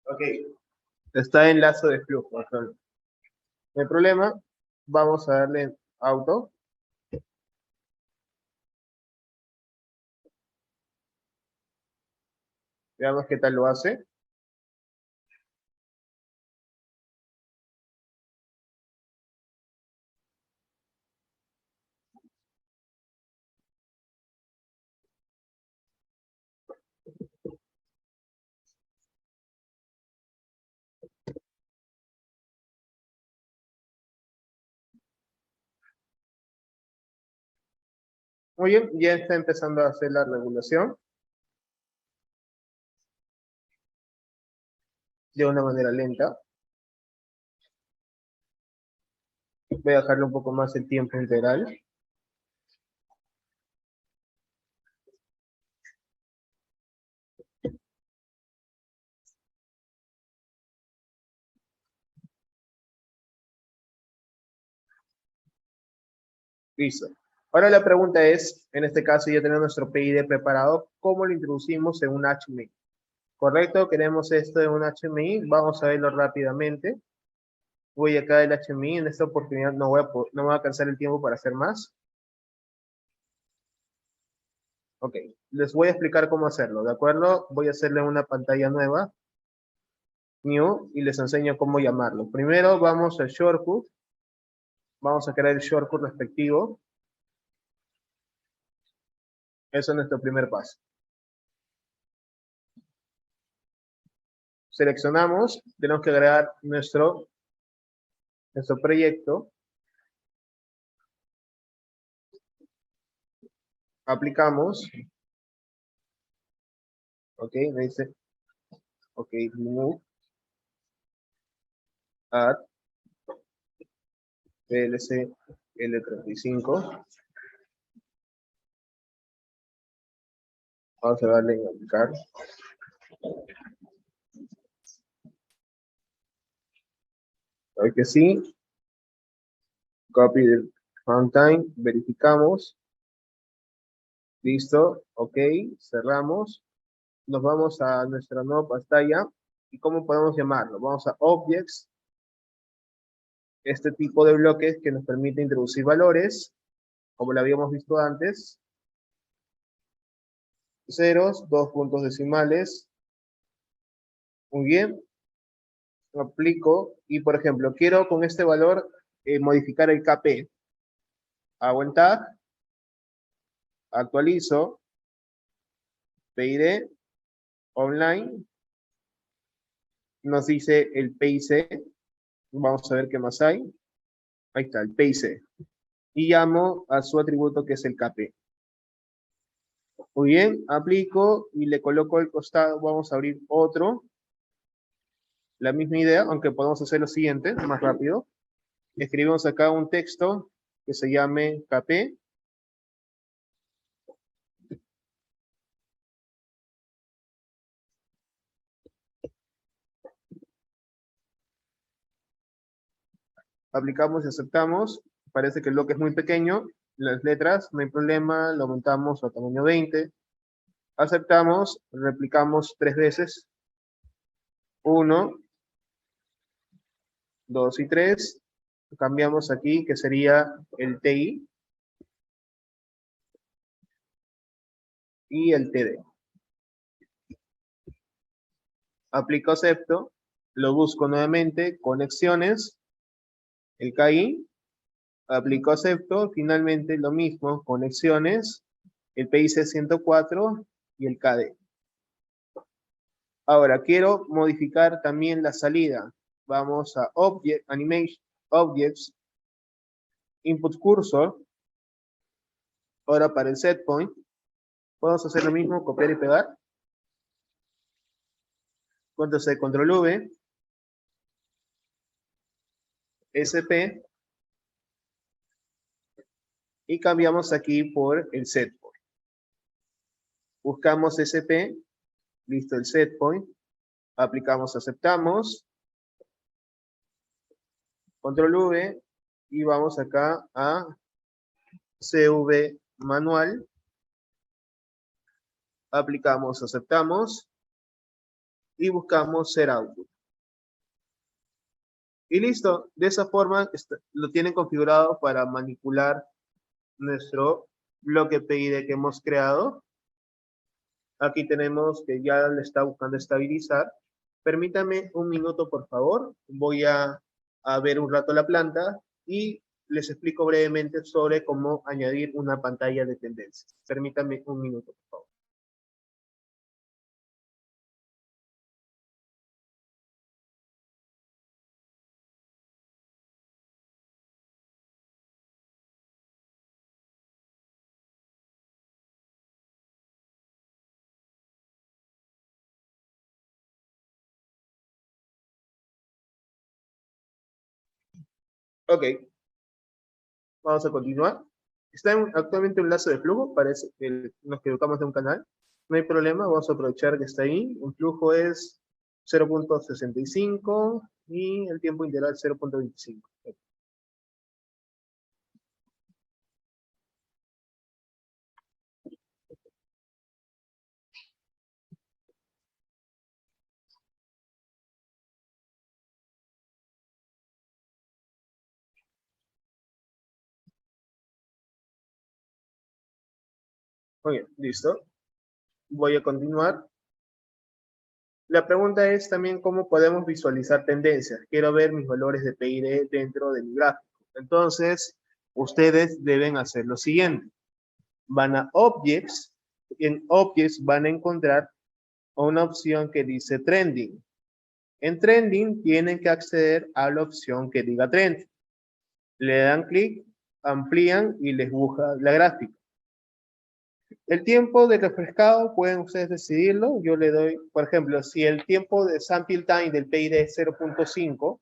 Ok. Está en lazo de flujo. No hay problema. Vamos a darle auto. Veamos qué tal lo hace. Muy bien, ya está empezando a hacer la regulación de una manera lenta. Voy a dejarle un poco más el tiempo integral. Listo. Ahora la pregunta es, en este caso ya tenemos nuestro PID preparado, ¿cómo lo introducimos en un HMI? ¿Correcto? Queremos esto en un HMI. Vamos a verlo rápidamente. Voy acá del HMI. En esta oportunidad no no voy a alcanzar el tiempo para hacer más. Ok. Les voy a explicar cómo hacerlo, ¿de acuerdo? Voy a hacerle una pantalla nueva, new, y les enseño cómo llamarlo. Primero vamos al shortcut. Vamos a crear el shortcut respectivo. Eso es nuestro primer paso. Seleccionamos, tenemos que agregar nuestro proyecto. Aplicamos. Ok, me dice, ok, remove, add, PLC L35. Vamos a darle en aplicar. A que sí. Copy del runtime, verificamos. Listo, ok, cerramos. Nos vamos a nuestra nueva pantalla. ¿Y cómo podemos llamarlo? Vamos a Objects. Este tipo de bloques que nos permite introducir valores, como lo habíamos visto antes. ceros, 2 puntos decimales. Muy bien. Aplico y, por ejemplo, quiero con este valor modificar el KP. Hago el tag, actualizo, PID, online, nos dice el PIC, vamos a ver qué más hay. Ahí está, el PIC. Y llamo a su atributo que es el KP. Muy bien, aplico y le coloco al costado, vamos a abrir otro. La misma idea, aunque podemos hacer lo siguiente, más rápido. Escribimos acá un texto que se llame KP. Aplicamos y aceptamos. Parece que el bloque es muy pequeño. Las letras, no hay problema, lo aumentamos a tamaño 20. Aceptamos, replicamos 3 veces. 1, 2 y 3. Cambiamos aquí, que sería el TI y el TD. Aplico acepto, lo busco nuevamente, conexiones, el KI, aplico acepto, finalmente lo mismo, conexiones, el PIC 104 y el KD. Ahora, quiero modificar también la salida. Vamos a Object, Animation, Objects, Input Cursor. Ahora para el Set Point, podemos hacer lo mismo, copiar y pegar. Control C, Control V, SP, y cambiamos aquí por el Set Point. Buscamos SP, listo el Set Point, aplicamos, aceptamos, Control V, y vamos acá a CV manual, aplicamos, aceptamos, y buscamos Set Output. Y listo, de esa forma lo tienen configurado para manipular nuestro bloque PID que hemos creado. Aquí tenemos que ya le está buscando estabilizar. Permítame un minuto, por favor. Voy a ver un rato la planta y les explico brevemente sobre cómo añadir una pantalla de tendencias. Permítame un minuto, por favor. Ok, vamos a continuar. Está actualmente un lazo de flujo, parece que nos equivocamos de un canal. No hay problema, vamos a aprovechar que está ahí. Un flujo es 0.65 y el tiempo integral 0.25. Muy bien, listo. Voy a continuar. La pregunta es también cómo podemos visualizar tendencias. Quiero ver mis valores de PID dentro de mi gráfico. Entonces, ustedes deben hacer lo siguiente. Van a Objects. En Objects van a encontrar una opción que dice Trending. En Trending tienen que acceder a la opción que diga Trend. Le dan clic, amplían y les busca la gráfica. El tiempo de refrescado pueden ustedes decidirlo. Yo le doy, por ejemplo, si el tiempo de sample time del PID es 0.5,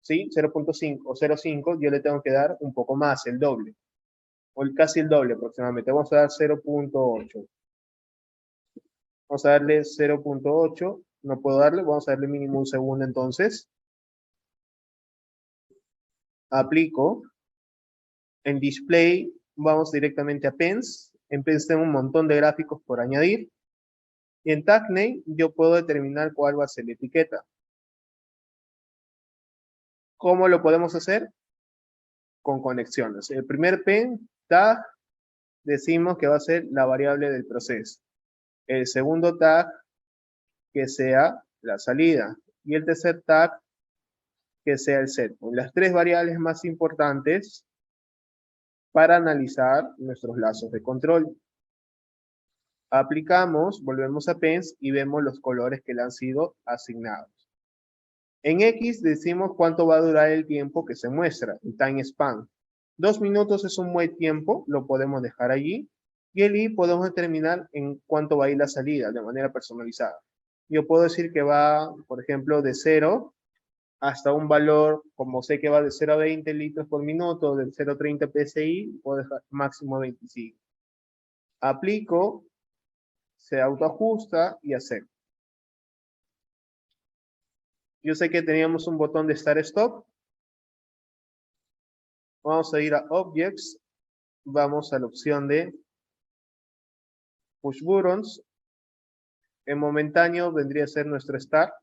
¿sí? 0.5 o 0.5, yo le tengo que dar un poco más, el doble. O casi el doble aproximadamente. Vamos a dar 0.8. Vamos a darle 0.8. No puedo darle, vamos a darle mínimo un segundo entonces. Aplico. En Display vamos directamente a Pens. En Pens tengo un montón de gráficos por añadir. Y en Tag Name yo puedo determinar cuál va a ser la etiqueta. ¿Cómo lo podemos hacer? Con conexiones. El primer pen, tag, decimos que va a ser la variable del proceso. El segundo tag que sea la salida. Y el tercer tag que sea el setpoint. Las tres variables más importantes para analizar nuestros lazos de control. Aplicamos, volvemos a Pens y vemos los colores que le han sido asignados. En X decimos cuánto va a durar el tiempo que se muestra, el time span. 2 minutos es un buen tiempo, lo podemos dejar allí. Y el Y podemos determinar en cuánto va a ir la salida de manera personalizada. Yo puedo decir que va, por ejemplo, de 0 hasta un valor, como sé que va de 0 a 20 litros por minuto, del 0 a 30 PSI, puedo dejar máximo 25. Aplico, se autoajusta y acepto. Yo sé que teníamos un botón de Start Stop. Vamos a ir a Objects. Vamos a la opción de Push Buttons. En momentáneo vendría a ser nuestro Start.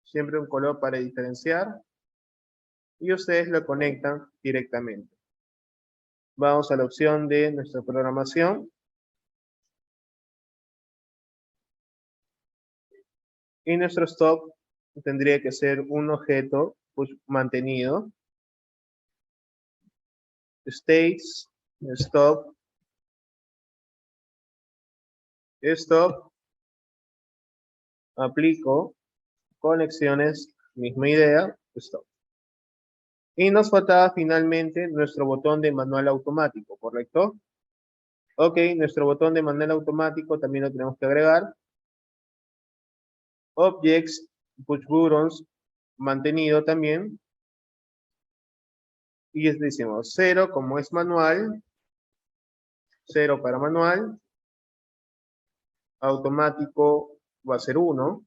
Siempre un color para diferenciar. Y ustedes lo conectan directamente. Vamos a la opción de nuestra programación. Y nuestro stop tendría que ser un objeto pues, mantenido. States, stop, stop, aplico, conexiones, misma idea, stop. Y nos faltaba finalmente nuestro botón de manual automático, ¿correcto? Ok, nuestro botón de manual automático también lo tenemos que agregar. Objects, push buttons, mantenido también. Y es decimos 0 como es manual, 0 para manual, automático va a ser 1.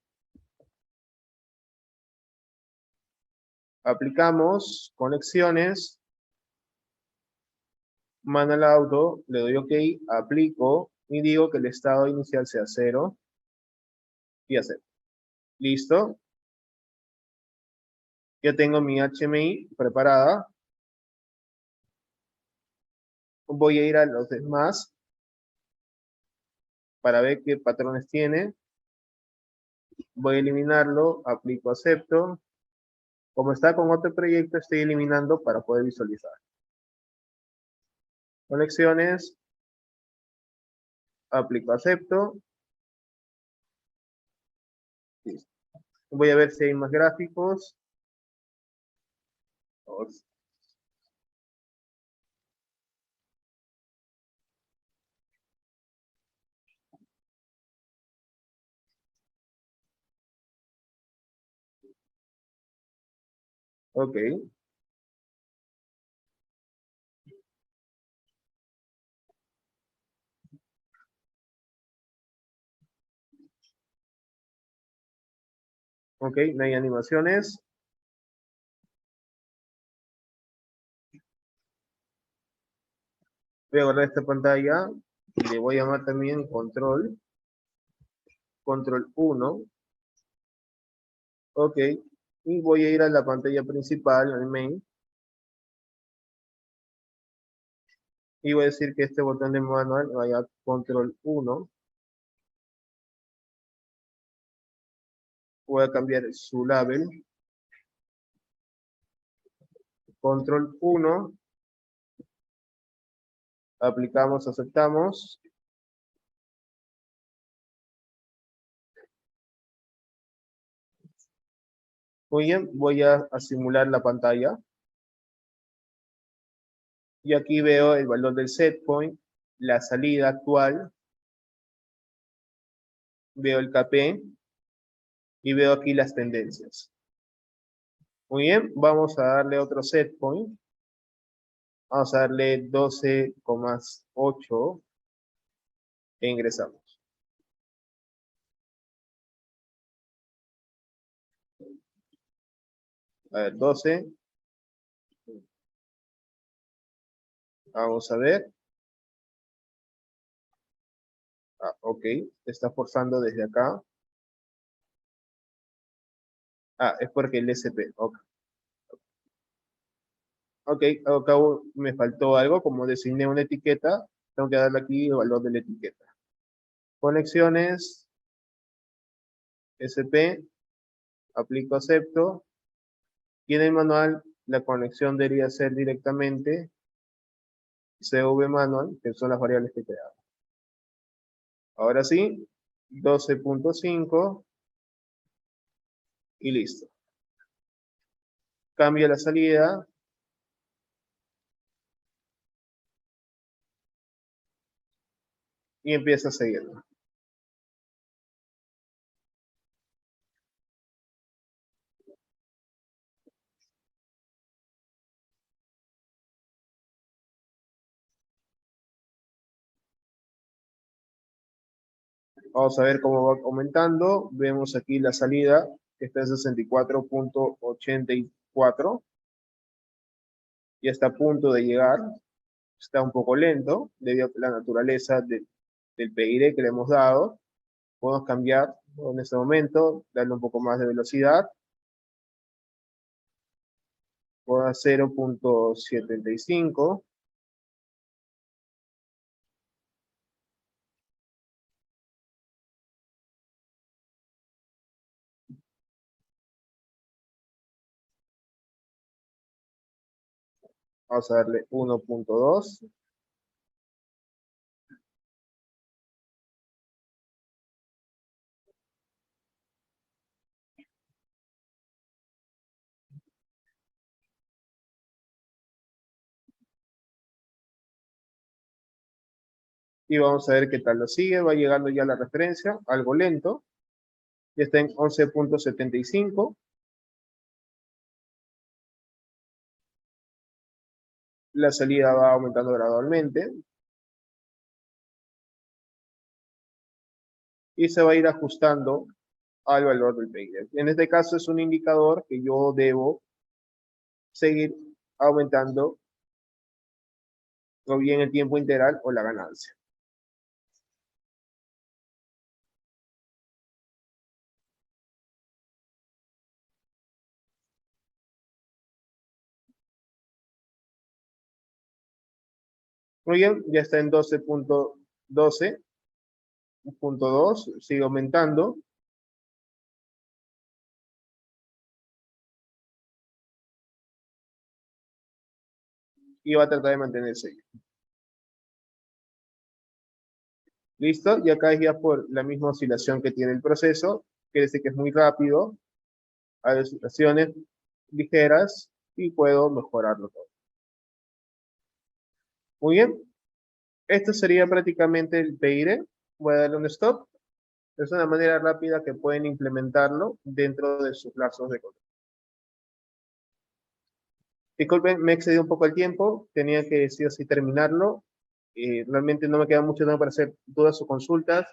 Aplicamos conexiones, manual auto, le doy OK, aplico y digo que el estado inicial sea 0 y acepto. Listo. Ya tengo mi HMI preparada. Voy a ir a los demás para ver qué patrones tiene. Voy a eliminarlo, aplico acepto. Como está con otro proyecto, estoy eliminando para poder visualizar. Conexiones, aplico acepto. Listo. Voy a ver si hay más gráficos. Ok. Ok, no hay animaciones. Voy a guardar esta pantalla. Le voy a llamar también control 1. Ok. Y voy a ir a la pantalla principal, al main. Y voy a decir que este botón de manual vaya a control 1. Voy a cambiar su label. Control 1. Aplicamos, aceptamos. Muy bien, voy a simular la pantalla. Y aquí veo el valor del set point, la salida actual. Veo el KP. Y veo aquí las tendencias. Muy bien, vamos a darle otro set point. Vamos a darle 12,8 e ingresamos. A ver, 12. Vamos a ver. Ok, te está forzando desde acá. Es porque el SP. Ok, ok, acá me faltó algo, como designé una etiqueta, tengo que darle aquí el valor de la etiqueta. Conexiones, SP, aplico acepto, y en el manual la conexión debería ser directamente CV manual, que son las variables que creamos. Ahora sí, 12.5 y listo. Cambia la salida. Y empieza a seguirlo. Vamos a ver cómo va aumentando. Vemos aquí la salida, que está en 64.84. Ya está a punto de llegar. Está un poco lento, debido a la naturaleza del PID que le hemos dado. Podemos cambiar en este momento, darle un poco más de velocidad. Puedo a 0.75. Vamos a darle 1.2. Y vamos a ver qué tal lo sigue. Va llegando ya la referencia, algo lento. Ya está en 11.75. La salida va aumentando gradualmente. Y se va a ir ajustando al valor del PID. En este caso es un indicador que yo debo seguir aumentando o bien el tiempo integral o la ganancia. Muy bien, ya está en 12.12, punto 2, sigue aumentando. Y va a tratar de mantenerse ahí. Listo, y acá es ya por la misma oscilación que tiene el proceso, quiere decir que es muy rápido, hay oscilaciones ligeras y puedo mejorarlo todo. Muy bien, esto sería prácticamente el PID. Voy a darle un stop. Es una manera rápida que pueden implementarlo dentro de sus lazos de control. Disculpen, me he excedido un poco el tiempo, tenía que sí o sí terminarlo. Realmente no me queda mucho tiempo para hacer todas sus consultas.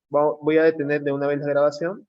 Voy a detener de una vez la grabación